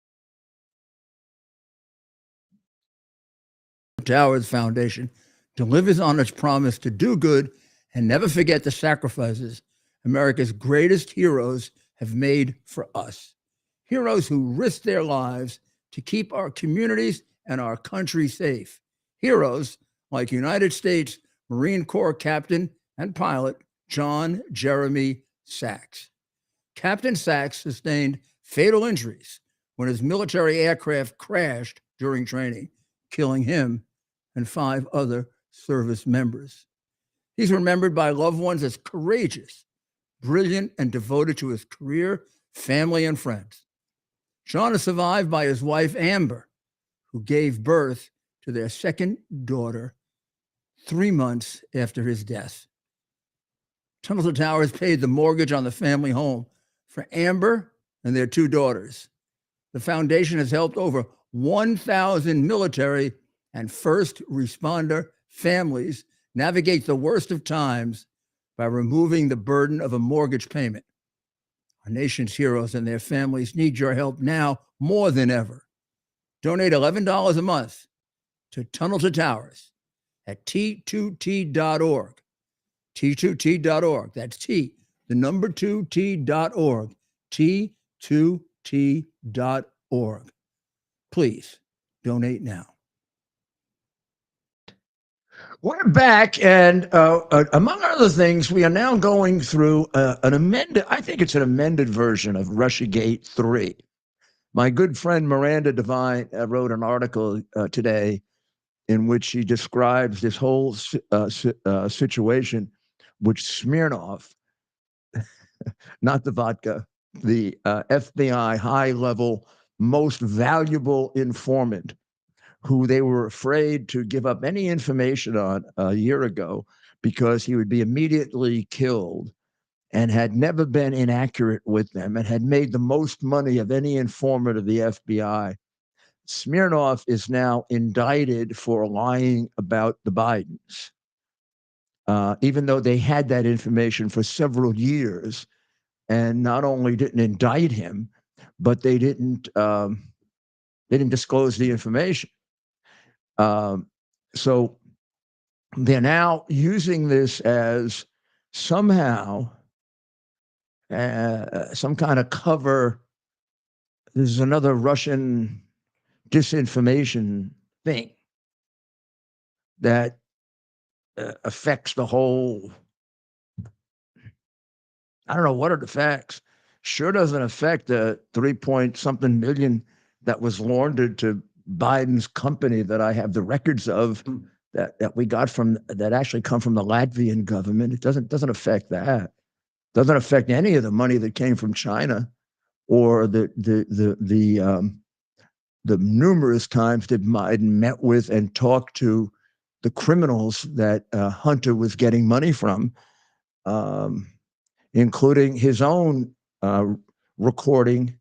Towers Foundation delivers on its promise to do good and never forget the sacrifices America's greatest heroes have made for us. Heroes who risked their lives to keep our communities and our country safe. Heroes like United States Marine Corps Captain and pilot John Jeremy Sachs. Captain Sachs sustained fatal injuries when his military aircraft crashed during training, killing him and 5 other service members. He's remembered by loved ones as courageous, brilliant, and devoted to his career, family, and friends. John is survived by his wife, Amber, who gave birth to their second daughter 3 months after his death. Tunnel to Towers paid the mortgage on the family home for Amber and their 2 daughters. The foundation has helped over 1,000 military and first responder families navigate the worst of times by removing the burden of a mortgage payment. Our nation's heroes and their families need your help now more than ever. Donate $11 a month to Tunnel to Towers at T2T.org. T2T.org. That's T, the number 2T.org. T2T.org. Please donate now. We're back, and among other things, we are now going through an amended, I think it's an amended version of Russiagate 3. My good friend Miranda Devine wrote an article today in which she describes this whole situation, which Smirnoff, not the vodka, the FBI high-level, most valuable informant, who they were afraid to give up any information on a year ago, because he would be immediately killed, and had never been inaccurate with them, and had made the most money of any informant of the FBI. Smirnov is now indicted for lying about the Bidens, even though they had that information for several years, and not only didn't indict him, but they didn't disclose the information. So they're now using this as somehow some kind of cover. This is another Russian disinformation thing that affects the whole. I don't know what it affects. Sure doesn't affect the 3-point-something million that was laundered to Biden's company that I have the records of, that we got from, that actually come from the Latvian government. It doesn't affect that. Doesn't affect any of the money that came from China, or the numerous times that Biden met with and talked to the criminals that Hunter was getting money from, including his own recording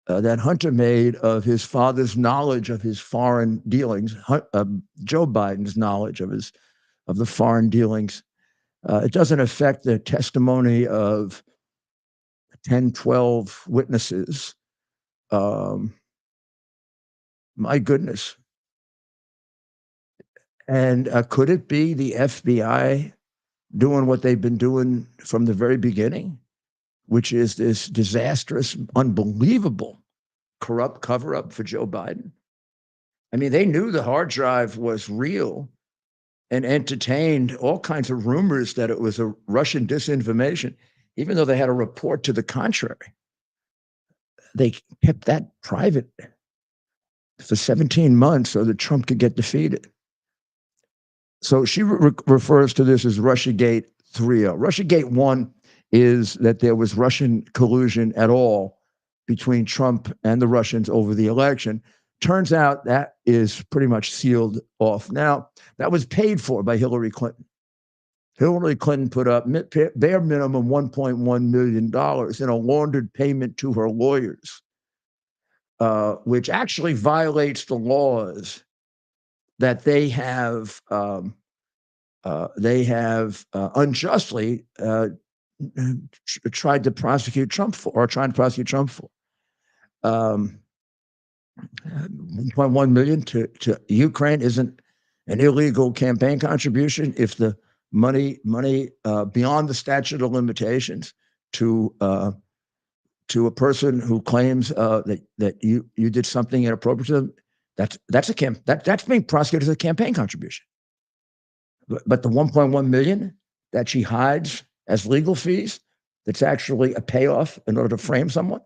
that Hunter made of his father's knowledge of his foreign dealings, Joe Biden's knowledge of the foreign dealings. It doesn't affect the testimony of 10, 12 witnesses. My goodness. And could it be the FBI doing what they've been doing from the very beginning, which is this disastrous, unbelievable, corrupt cover-up for Joe Biden? I mean, they knew the hard drive was real and entertained all kinds of rumors that it was a Russian disinformation, even though they had a report to the contrary. They kept that private for 17 months so that Trump could get defeated. So she refers to this as Russiagate 3.0. Russiagate 1 is that there was Russian collusion at all between Trump and the Russians over the election. Turns out that is pretty much sealed off. Now, that was paid for by Hillary Clinton. Hillary Clinton put up bare minimum $1.1 million in a laundered payment to her lawyers, which actually violates the laws that they have unjustly tried to prosecute Trump for, or trying to prosecute Trump for. 1.1 million to Ukraine isn't an illegal campaign contribution if the money beyond the statute of limitations to a person who claims that you did something inappropriate to them. That's being prosecuted as a campaign contribution. But the 1.1 million that she hides as legal fees, that's actually a payoff in order to frame someone,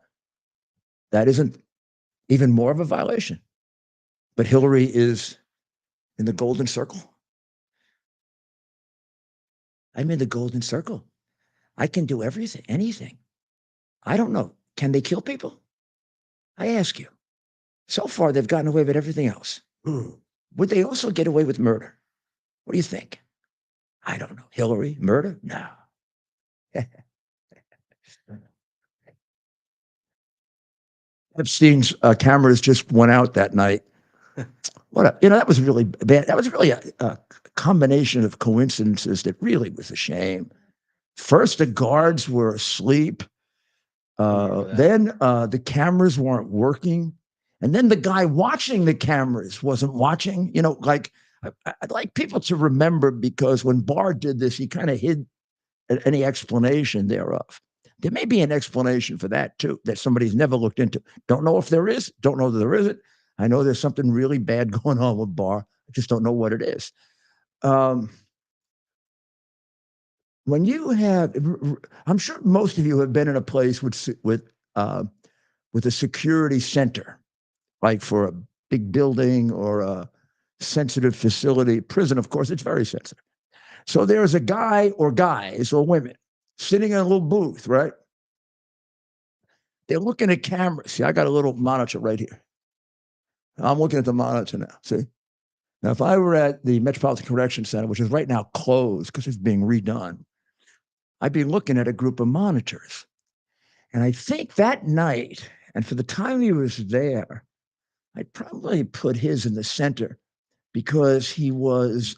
that isn't even more of a violation. But Hillary is in the golden circle. I'm in the golden circle. I can do everything, anything. I don't know. Can they kill people? I ask you. So far, they've gotten away with everything else. Would they also get away with murder? What do you think? I don't know. Hillary, murder? No. Epstein's cameras just went out that night. That was really bad. That was really a combination of coincidences that really was a shame. First, the guards were asleep. Then the cameras weren't working. And then the guy watching the cameras wasn't watching. I'd like people to remember, because when Barr did this, he kind of hid any explanation thereof. There may be an explanation for that, too, that somebody's never looked into. Don't know if there is. Don't know that there isn't. I know there's something really bad going on with Barr. I just don't know what it is. When you have, I'm sure most of you have been in a place with a security center, like for a big building or a sensitive facility. Prison, of course, it's very sensitive. So there's a guy or guys or women sitting in a little booth, right? They're looking at cameras. See, I got a little monitor right here. I'm looking at the monitor now. See, Now, if I were at the Metropolitan Correction Center, which is right now closed because it's being redone, I'd be looking at a group of monitors. And I think that night, and for the time he was there, I'd probably put his in the center because he was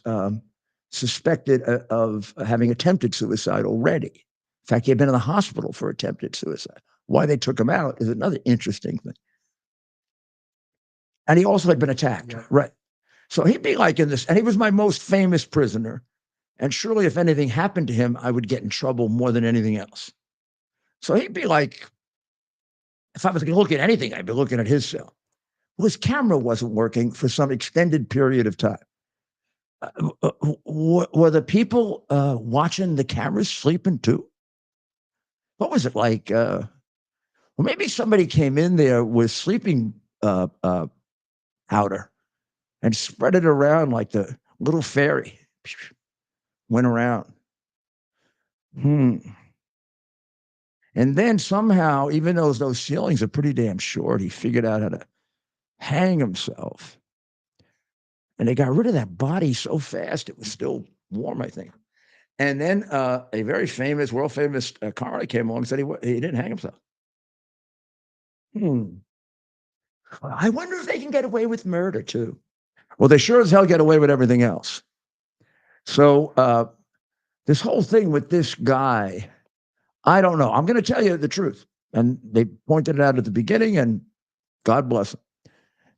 suspected of having attempted suicide already. In fact, he had been in the hospital for attempted suicide. Why they took him out is another interesting thing. And he also had been attacked, right? So he'd be like in this, and he was my most famous prisoner. And surely if anything happened to him, I would get in trouble more than anything else. So he'd be like, if I was going to look at anything, I'd be looking at his cell. Well, his camera wasn't working for some extended period of time. Were the people watching the cameras sleeping too? What was it like? Well, maybe somebody came in there with sleeping powder and spread it around like the little fairy. Went around. And then somehow, even though those ceilings are pretty damn short, he figured out how to hang himself. And they got rid of that body so fast, it was still warm, I think. And then a very famous, world famous coroner came along and said he didn't hang himself. I wonder if they can get away with murder too. Well, they sure as hell get away with everything else. So this whole thing with this guy, I don't know. I'm going to tell you the truth. And they pointed it out at the beginning, and God bless them.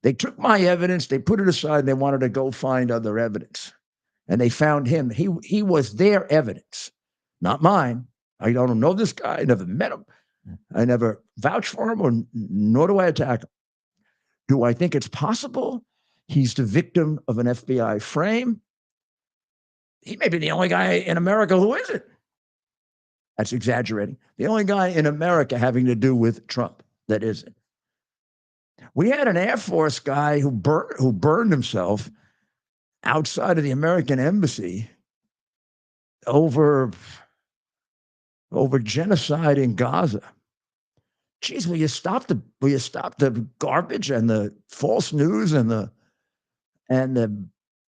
They took my evidence, they put it aside, and they wanted to go find other evidence. And they found him. He was their evidence, not mine. I don't know this guy. I never met him. I never vouched for him, nor do I attack him. Do I think it's possible he's the victim of an FBI frame? He may be the only guy in America who isn't. That's exaggerating. The only guy in America having to do with Trump that isn't. We had an Air Force guy who burned himself outside of the American embassy over genocide in Gaza. Geez, will you stop the garbage and the false news and the I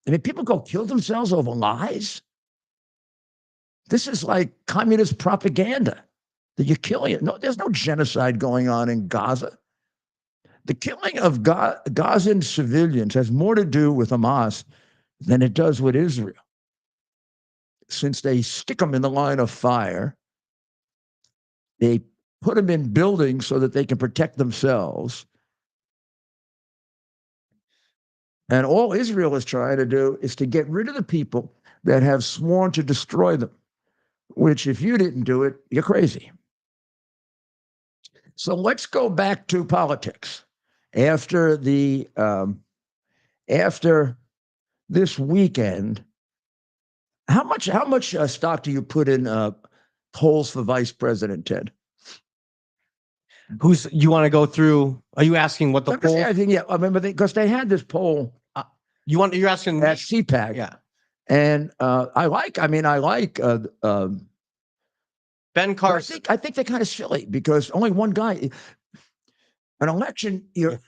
mean, people go kill themselves over lies. This is like communist propaganda that you're killing it. No, there's no genocide going on in Gaza. The killing of Gazan civilians has more to do with Hamas than it does with Israel. Since they stick them in the line of fire, they put them in buildings so that they can protect themselves. And all Israel is trying to do is to get rid of the people that have sworn to destroy them, which if you didn't do it, you're crazy. So let's go back to politics. After this weekend, how much stock do you put in polls for vice president, Ted?
You want to go through? Are you asking what the poll?
I think, yeah. I remember because they had this poll.
You're asking
at CPAC,
yeah.
And I like
Ben Carson.
I think they're kind of silly because only one guy. An election, you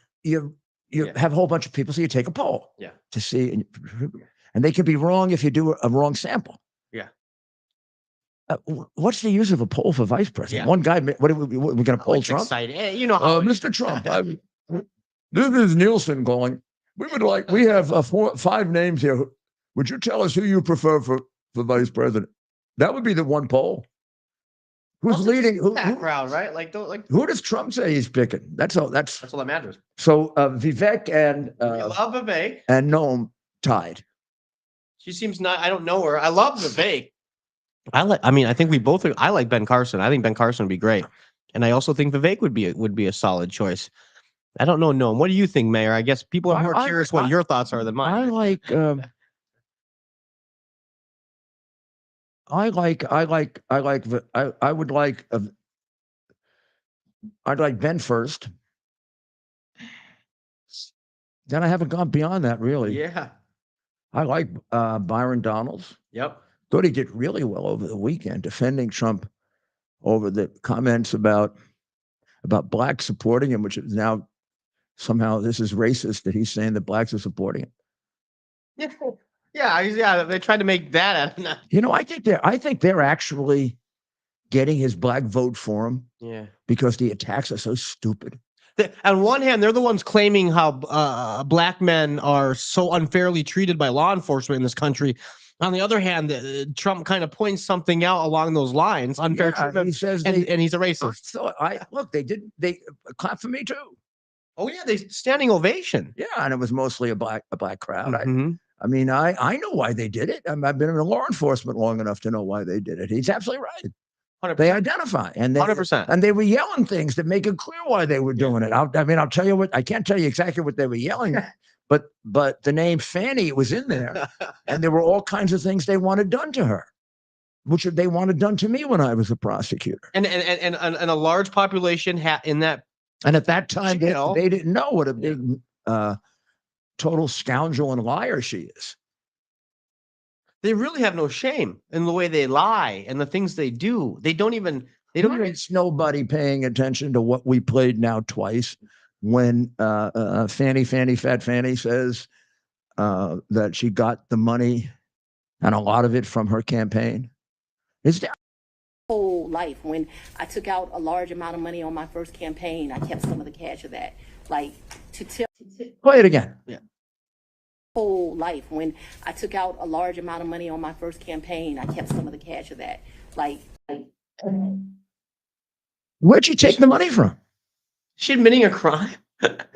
have a whole bunch of people, so you take a poll to see, and they can be wrong if you do a wrong sample.
Yeah.
What's the use of a poll for vice president?
Yeah.
One guy, we're going to poll Trump?
Excited. You know how
Mr. Trump, this is Nielsen calling. We have 5 names here. Would you tell us who you prefer for vice president? That would be the one poll. Who's leading?
Background, right?
Who does Trump say he's picking? That's all that
matters.
So Vivek and
love Vivek
and Noam tied.
She seems not. I don't know her. I love Vivek. I think we both. I like Ben Carson. I think Ben Carson would be great, and I also think Vivek would be a solid choice. I don't know Noam. What do you think, Mayor? I guess people are more curious what your thoughts are than mine.
I'd like Ben first. Then I haven't gone beyond that, really.
Yeah.
I like Byron Donalds.
Yep.
Thought he did really well over the weekend defending Trump over the comments about blacks supporting him, which is now somehow this is racist that he's saying that blacks are supporting him.
Yeah. They tried to make that out of
You know, I think they're actually getting his black vote for him
Yeah.
because the attacks are so stupid.
On one hand, they're the ones claiming how black men are so unfairly treated by law enforcement in this country. On the other hand, Trump kind of points something out along those lines, unfair treatment,
He says
and he's a racist.
So look, they clapped for me too.
Oh yeah, they standing ovation.
Yeah, and it was mostly a black crowd.
Mhm.
I mean, I know why they did it. I've been in law enforcement long enough to know why they did it. He's absolutely right.
100%.
They identify, and
100%.
and they were yelling things that make it clear why they were doing it. I'll tell you what. I can't tell you exactly what they were yelling, but the name Fanny was in there, and there were all kinds of things they wanted done to her, which they wanted done to me when I was a prosecutor.
And a large population in that.
And at that time,
jail,
they didn't know what a big total scoundrel and liar she is.
They really have no shame in the way they lie and the things they do. They don't even.
It's nobody paying attention to what we played now twice when Fat Fanny says that she got the money and a lot of it from her campaign. Is that
whole life? When I took out a large amount of money on my first campaign, I kept some of the cash of that. Like
play it again.
Yeah.
Whole life. When I took out a large amount of money on my first campaign, I kept some of the cash of that. Like
where'd you take the money from?
She admitting a crime.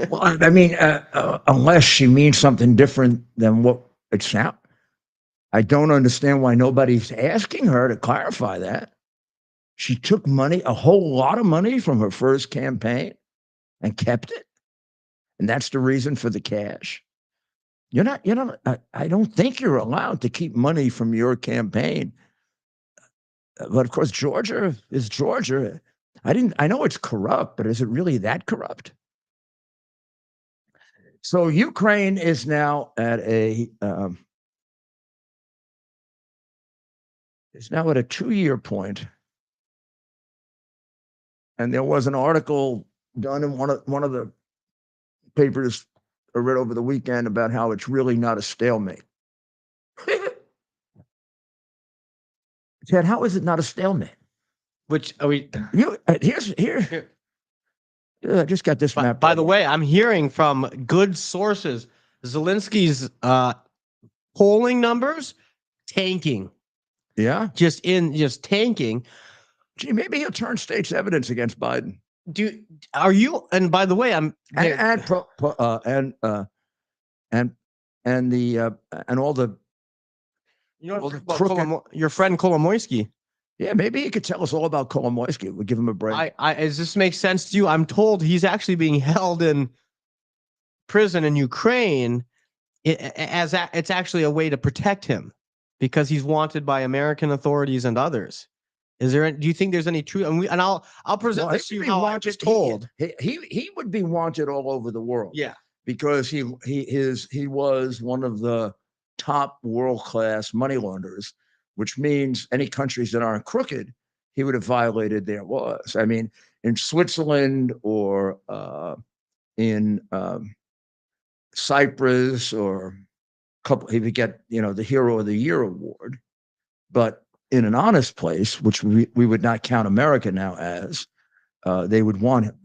Well, I mean, unless she means something different than what it sounds. I don't understand why nobody's asking her to clarify that. She took money, a whole lot of money from her first campaign and kept it. And that's the reason for the cash. I don't think you're allowed to keep money from your campaign. But of course, Georgia is Georgia. I know it's corrupt, but is it really that corrupt? So Ukraine is now at a 2-year point. And there was an article done in one of the papers I read over the weekend about how it's really not a stalemate. Chad, how is it not a stalemate?
Which are we?
Here. I just got this map.
By the way, I'm hearing from good sources Zelensky's polling numbers tanking.
Yeah,
just tanking.
Gee, maybe he'll turn state's evidence against Biden.
Are you? And by the way, I'm
and all the
your friend Kolomoisky.
Yeah, maybe he could tell us all about Kolomoisky. We'll give him a break.
Does this make sense to you? I'm told he's actually being held in prison in Ukraine it's actually a way to protect him because he's wanted by American authorities and others. Do you think there's any truth? And I'll present this to you how I was told.
He would be wanted all over the world.
Yeah,
because he was one of the top world-class money launderers, which means any countries that aren't crooked, he would have violated their laws. I mean, in Switzerland or in Cyprus or he would get the Hero of the Year award. But in an honest place, which we would not count America now as, they would want him.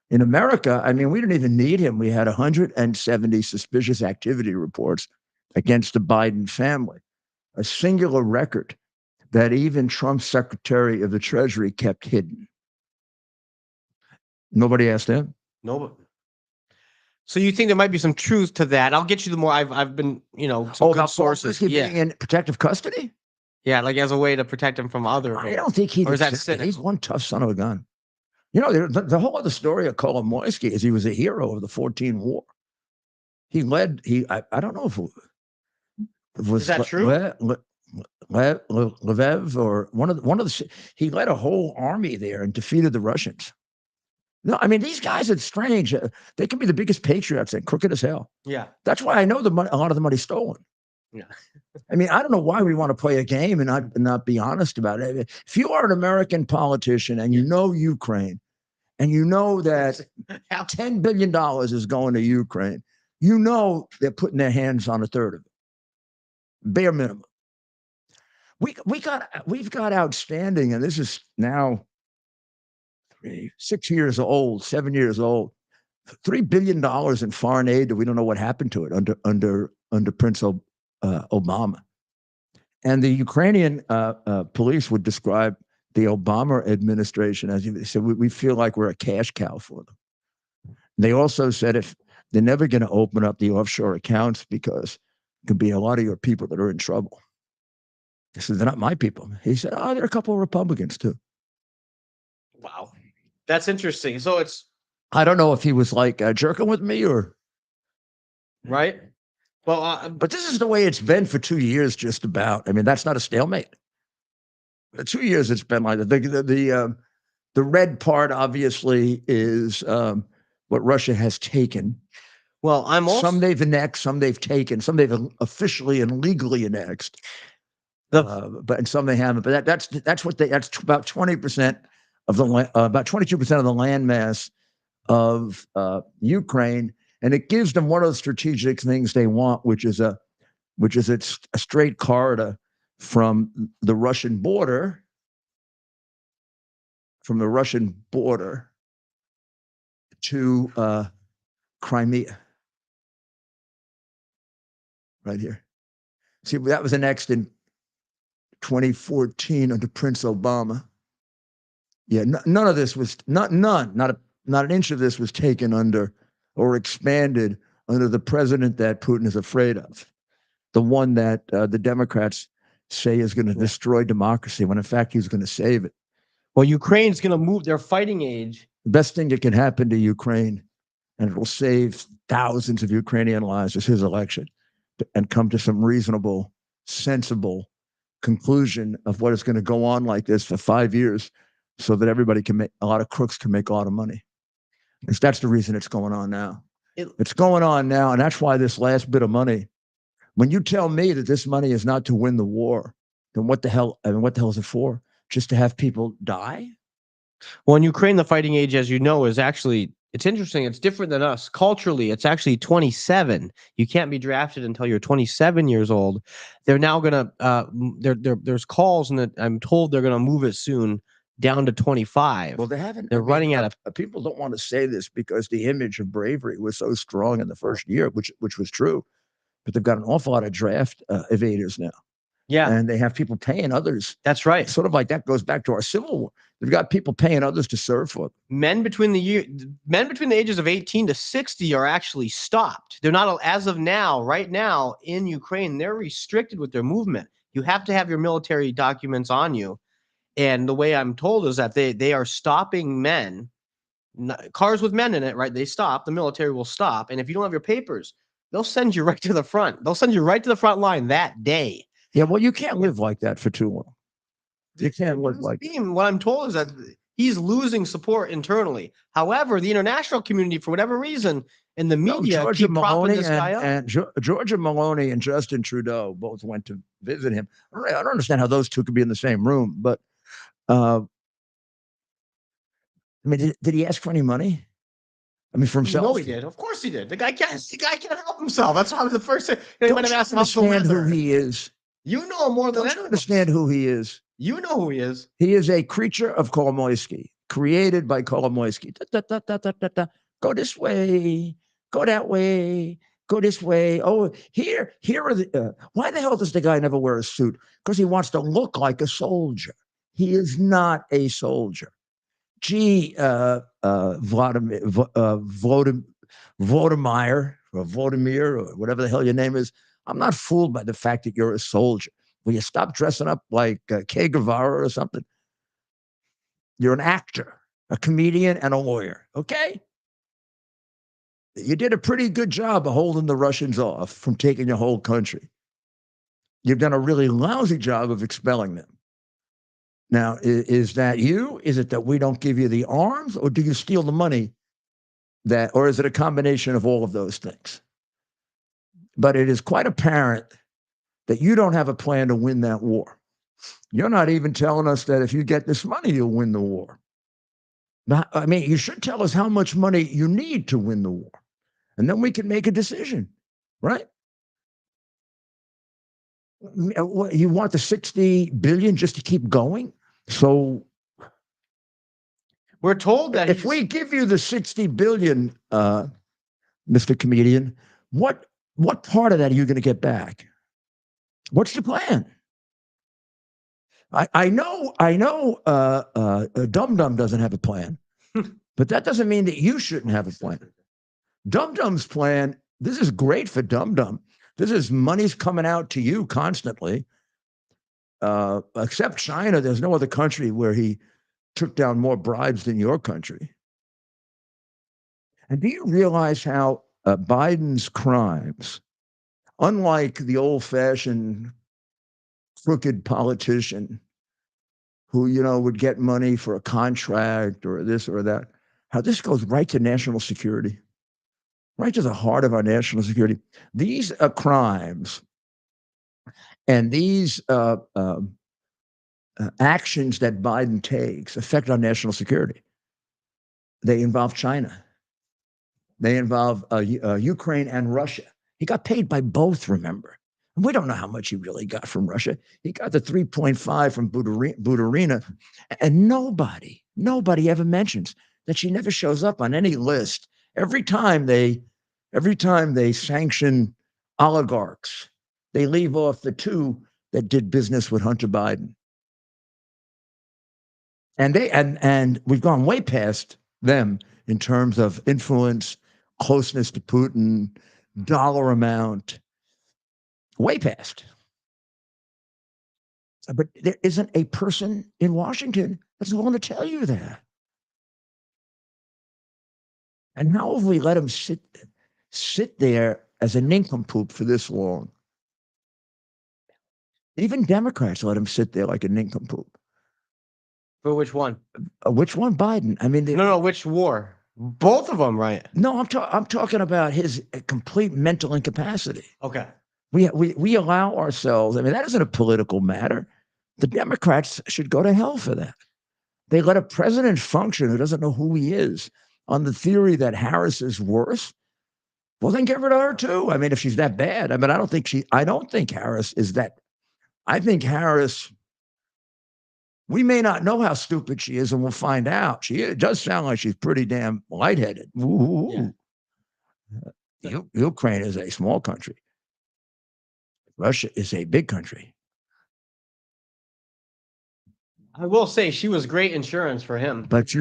In America, I mean, we didn't even need him. We had 170 suspicious activity reports against the Biden family, a singular record that even Trump's Secretary of the Treasury kept hidden. Nobody asked him.
Nobody. So you think there might be some truth to that? I'll get you the more. I've been, some good sources.
Being in protective custody?
Yeah, like as a way to protect him from other.
I don't think he.
Or is that cynical?
He's one tough son of a gun. The whole other story of Kolomoisky is he was a hero of the 14 war. He led. I don't know if it was.
Is that true?
Lviv or one of the. He led a whole army there and defeated the Russians. No, I mean, these guys are strange. They can be the biggest patriots and crooked as hell.
Yeah.
That's why I know the money, a lot of the money's stolen.
Yeah.
I mean, I don't know why we want to play a game and not be honest about it. If you are an American politician and you know Ukraine and you know that $10 billion is going to Ukraine, they're putting their hands on a third of it. bare minimum. We've got outstanding, and this is now 6 years old, 7 years old. $3 billion in foreign aid that we don't know what happened to it under Prince Obama. And the Ukrainian police would describe the Obama administration as, they said, we feel like we're a cash cow for them. They also said if they're never going to open up the offshore accounts because it could be a lot of your people that are in trouble. He said, they're not my people. He said, oh, there are a couple of Republicans too.
Wow. That's interesting. So it's,
I don't know if he was like jerking with me or.
right. Well,
but this is the way it's been for 2 years, just about. I mean, that's not a stalemate. The 2 years it's been like the red part, obviously, is what Russia has taken.
well, I'm also
Some they've annexed, some they've taken, some they've officially and legally annexed. But and some they haven't. But that's about 20% of the about 22% of the landmass of Ukraine, and it gives them one of the strategic things they want, which is a straight corridor from the Russian border, to Crimea, right here. See, that was annexed in 2014 under Prince Obama. Yeah, none of this was not an inch of this was taken under or expanded under the president that Putin is afraid of, the one that the Democrats say is going to destroy democracy, when in fact he's going to save it.
well, Ukraine's going to move their fighting age.
The best thing that can happen to Ukraine, and it will save thousands of Ukrainian lives, is his election, and come to some reasonable, sensible conclusion of what is going to go on like this for 5 years, so that everybody can make, a lot of crooks can make a lot of money. Because that's the reason it's going on now. It's going on now, and that's why this last bit of money, when you tell me that this money is not to win the war, then what the hell is it for? Just to have people die?
Well, in Ukraine, the fighting age, as you know, is actually, it's interesting. It's different than us. Culturally, it's actually 27. You can't be drafted until you're 27 years old. They're now going to, there's calls, and I'm told they're going to move it soon down to 25.
Well, they haven't.
They're running out of.
People don't want to say this because the image of bravery was so strong in the first year, which was true. But they've got an awful lot of draft evaders now.
Yeah.
And they have people paying others.
That's right.
Sort of like that goes back to our Civil War. They've got people paying others to serve for them.
Men between the ages of 18 to 60 are actually stopped. They're not, as of now, right now in Ukraine, they're restricted with their movement. You have to have your military documents on you. And the way I'm told is that they are stopping men, cars with men in it, right? They stop, the military will stop. And if you don't have your papers, they'll send you right to the front. They'll send you right to the front line that day.
Yeah, well, you can't live like that for too long. You can't live like that.
What I'm told is that he's losing support internally. However, the international community, for whatever reason, and the media keep propping this guy up.
And Georgia Maloney and Justin Trudeau both went to visit him. I don't understand how those two could be in the same room, but I mean, did he ask for any money? I mean, for himself?
No, he did. Of course he did. The guy can't help himself. That's probably the first thing. He might have asked him
understand who he is.
You know him more than
Don't you understand who he is?
You know who he is.
He is a creature of Kolomoisky, created by Kolomoisky. Go this way, go that way, go this way. Oh, here are the. Why the hell does the guy never wear a suit? Because he wants to look like a soldier. He is not a soldier. Gee, Vladimir, or whatever the hell your name is, I'm not fooled by the fact that you're a soldier. Will you stop dressing up like Che Guevara or something? You're an actor, a comedian, and a lawyer, okay? You did a pretty good job of holding the Russians off from taking your whole country. You've done a really lousy job of expelling them. Now, is that you? Is it that we don't give you the arms, or do you steal the money? Or is it a combination of all of those things? But it is quite apparent that you don't have a plan to win that war. You're not even telling us that if you get this money, you'll win the war. Now, I mean, you should tell us how much money you need to win the war, and then we can make a decision, right? You want the 60 billion just to keep going? So
We're told that
if we give you the 60 billion, Mr. Comedian, what part of that are you going to get back? What's the plan? I know Dum Dum doesn't have a plan, but that doesn't mean that you shouldn't have a plan. Dum Dum's plan, this is great for Dum Dum. This is money's coming out to you constantly. Except China, there's no other country where he took down more bribes than your country. And do you realize how Biden's crimes, unlike the old-fashioned crooked politician who, would get money for a contract or this or that, how this goes right to national security, right to the heart of our national security. These crimes and these actions that Biden takes affect our national security. They involve China. They involve Ukraine and Russia. He got paid by both, remember. And we don't know how much he really got from Russia. He got the 3.5 from Butarina. And nobody ever mentions that she never shows up on any list. Every time they sanction oligarchs, they leave off the two that did business with Hunter Biden. And we've gone way past them in terms of influence, closeness to Putin, dollar amount, way past. But there isn't a person in Washington that's willing to tell you that. And how have we let him sit there as a nincompoop for this long? Even Democrats let him sit there like a nincompoop.
For which one?
Which one? Biden. I mean,
No, which war? Both of them, right?
No, I'm talking about his complete mental incapacity.
Okay.
We allow ourselves. I mean, that isn't a political matter. The Democrats should go to hell for that. They let a president function who doesn't know who he is on the theory that Harris is worse. Well, then get rid of her too. I mean, if she's that bad. I mean, I don't think Harris is that. I think Harris. We may not know how stupid she is, and we'll find out. It does sound like she's pretty damn lightheaded. Yeah. Ukraine is a small country. Russia is a big country.
I will say she was great insurance for him.
But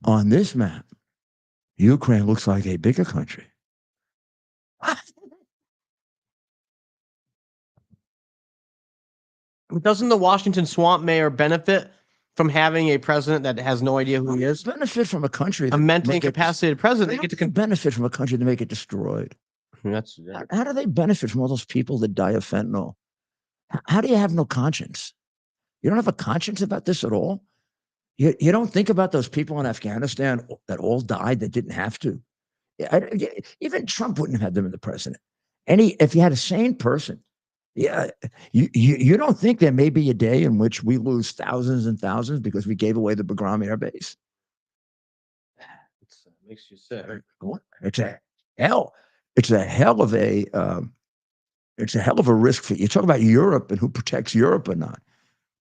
on this map, Ukraine looks like a bigger country.
Doesn't the Washington swamp mayor benefit from having a president that has no idea who he is?
Benefit from a country,
a mentally incapacitated president.
They get to benefit from a country to make it destroyed. How do they benefit from all those people that die of fentanyl? How do you have no conscience? You don't have a conscience about this at all? You don't think about those people in Afghanistan that all died that didn't have to? Even Trump wouldn't have had them in the president. If you had a sane person, you don't think there may be a day in which we lose thousands and thousands because we gave away the Bagram Air Base?
It makes you sick.
It's a hell. It's a hell of a. It's a hell of a risk for you. Talk about Europe and who protects Europe or not.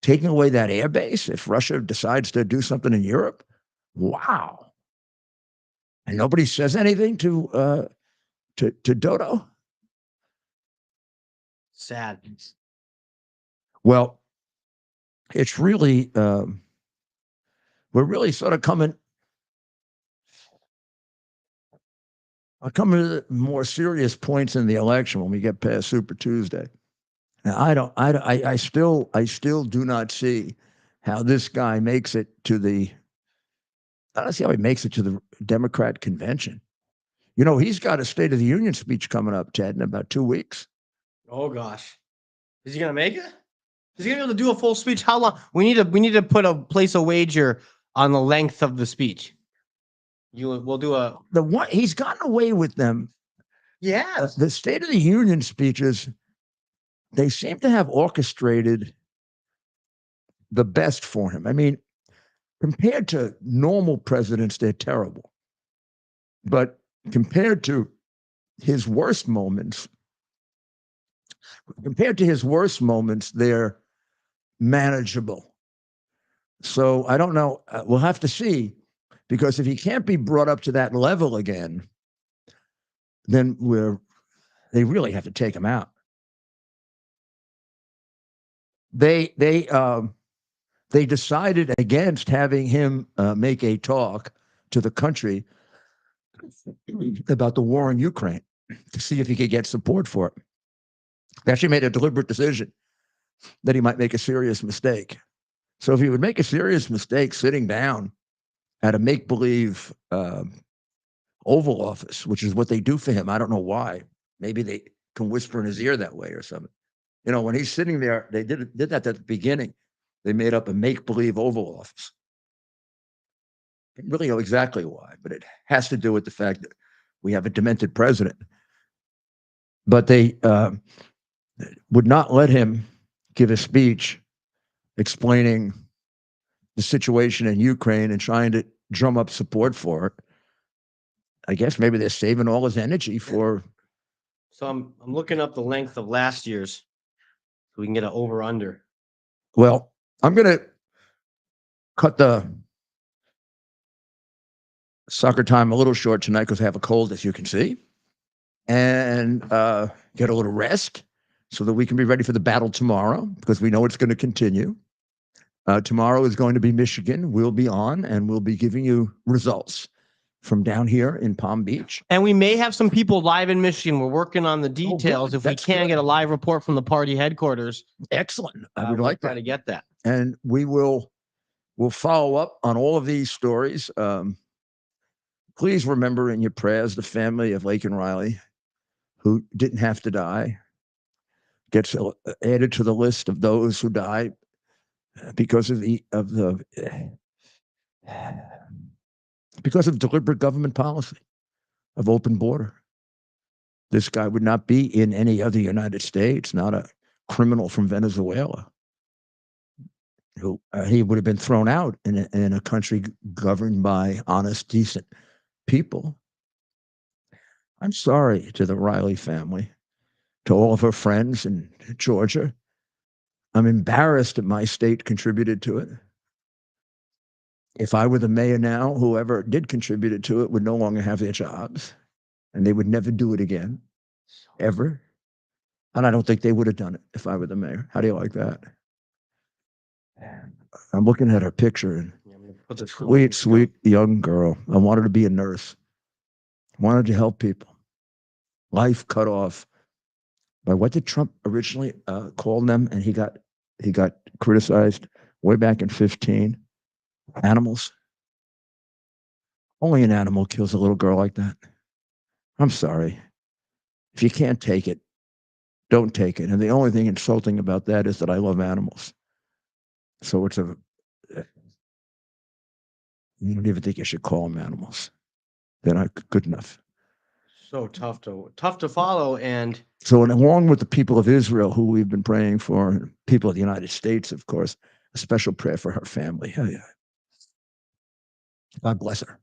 Taking away that air base if Russia decides to do something in Europe. Wow. And nobody says anything to Dodo.
Sad.
Well, it's really we're really sort of coming to the more serious points in the election when we get past Super Tuesday. Now, I still do not see how this guy makes it to the. I don't see how he makes it to the Democrat convention. He's got a State of the Union speech coming up, Ted, in about 2 weeks.
Oh gosh, is he gonna make it? Is he gonna be able to do a full speech? How long? We need to place a wager on the length of the speech. We'll do a
the one he's gotten away with them.
Yeah,
the State of the Union speeches, they seem to have orchestrated the best for him. I mean, compared to normal presidents, they're terrible. But compared to his worst moments, compared to his worst moments, they're manageable. So I don't know. We'll have to see, because if he can't be brought up to that level again, then they really have to take him out. They decided against having him make a talk to the country about the war in Ukraine to see if he could get support for it. They actually made a deliberate decision that he might make a serious mistake. So if he would make a serious mistake sitting down at a make-believe Oval Office, which is what they do for him, I don't know why. Maybe they can whisper in his ear that way or something. You know, when he's sitting there, they did that at the beginning. They made up a make-believe Oval Office. I don't really know exactly why, but it has to do with the fact that we have a demented president. But they would not let him give a speech explaining the situation in Ukraine and trying to drum up support for it. I guess maybe they're saving all his energy for.
So I'm looking up the length of last year's, so we can get an over under.
Well, I'm going to cut the soccer time a little short tonight because I have a cold, as you can see, and get a little rest so that we can be ready for the battle tomorrow, because we know it's going to continue. Tomorrow is going to be Michigan. We'll be on, and we'll be giving you results from down here in Palm Beach.
And we may have some people live in Michigan. We're working on the details. If we
That's
can
good.
get a live report from the party headquarters,
Excellent. I would
we'll
like
try
that.
to get that.
And we'll follow up on all of these stories. Please remember in your prayers the family of Laken Riley, who didn't have to die, gets added to the list of those who died because of deliberate government policy of open border. This guy would not be in any other United States, not a criminal from Venezuela. He would have been thrown out in a country governed by honest, decent people. I'm sorry to the Riley family, to all of her friends in Georgia. I'm embarrassed that my state contributed to it. If I were the mayor now, whoever did contribute to it would no longer have their jobs, and they would never do it again, ever. And I don't think they would have done it if I were the mayor. How do you like that? I'm looking at her picture, and sweet, sweet young girl. I wanted to be a nurse. Wanted to help people. Life cut off by what did Trump originally call them? And he got criticized way back in 2015. Animals. Only an animal kills a little girl like that. I'm sorry. If you can't take it, don't take it. And the only thing insulting about that is that I love animals. So it's you don't even think you should call them animals. They're not good enough.
So tough to follow. And
so, and along with the people of Israel, who we've been praying for, and people of the United States, of course, a special prayer for her family. God bless her.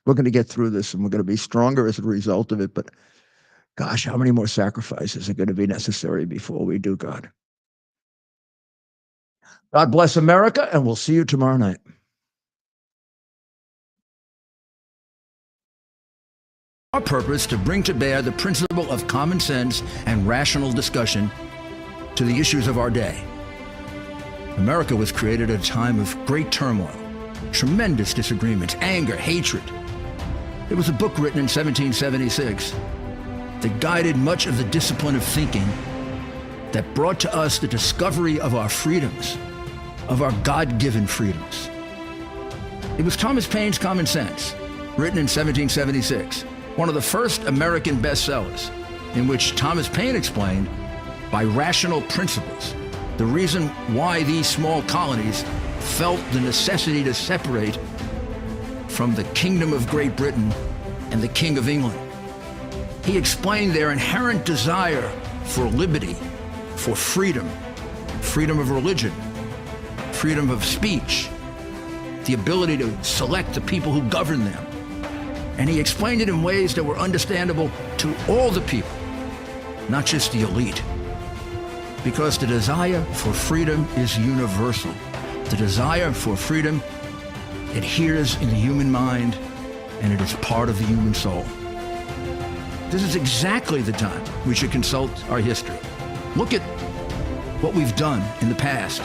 We're going to get through this, and we're going to be stronger as a result of it. But gosh, how many more sacrifices are going to be necessary before we do, God? God bless America, and we'll see you tomorrow night. Our purpose to bring to bear the principle of common sense and rational discussion to the issues of our day. America was created at a time of great turmoil, tremendous disagreements, anger, hatred. There was a book written in 1776 that guided much of the discipline of thinking that brought to us the discovery of our freedoms, of our God-given freedoms. It was Thomas Paine's Common Sense, written in 1776, one of the first American bestsellers, in which Thomas Paine explained, by rational principles, the reason why these small colonies felt the necessity to separate from the Kingdom of Great Britain and the King of England. He explained their inherent desire for liberty, for freedom, freedom of religion, freedom of speech, the ability to select the people who govern them. And he explained it in ways that were understandable to all the people, not just the elite. because the desire for freedom is universal. The desire for freedom adheres in the human mind, and it is part of the human soul. This is exactly the time we should consult our history. Look at what we've done in the past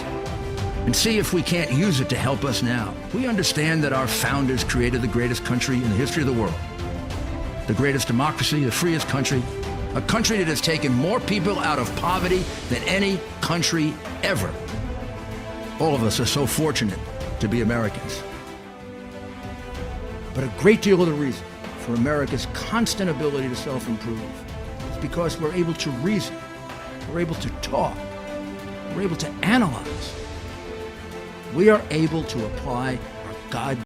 and see if we can't use it to help us now. We understand that our founders created the greatest country in the history of the world, the greatest democracy, the freest country, a country that has taken more people out of poverty than any country ever. All of us are so fortunate to be Americans. But a great deal of the reason for America's constant ability to self-improve is because we're able to reason, we're able to talk, we're able to analyze. We are able to apply our God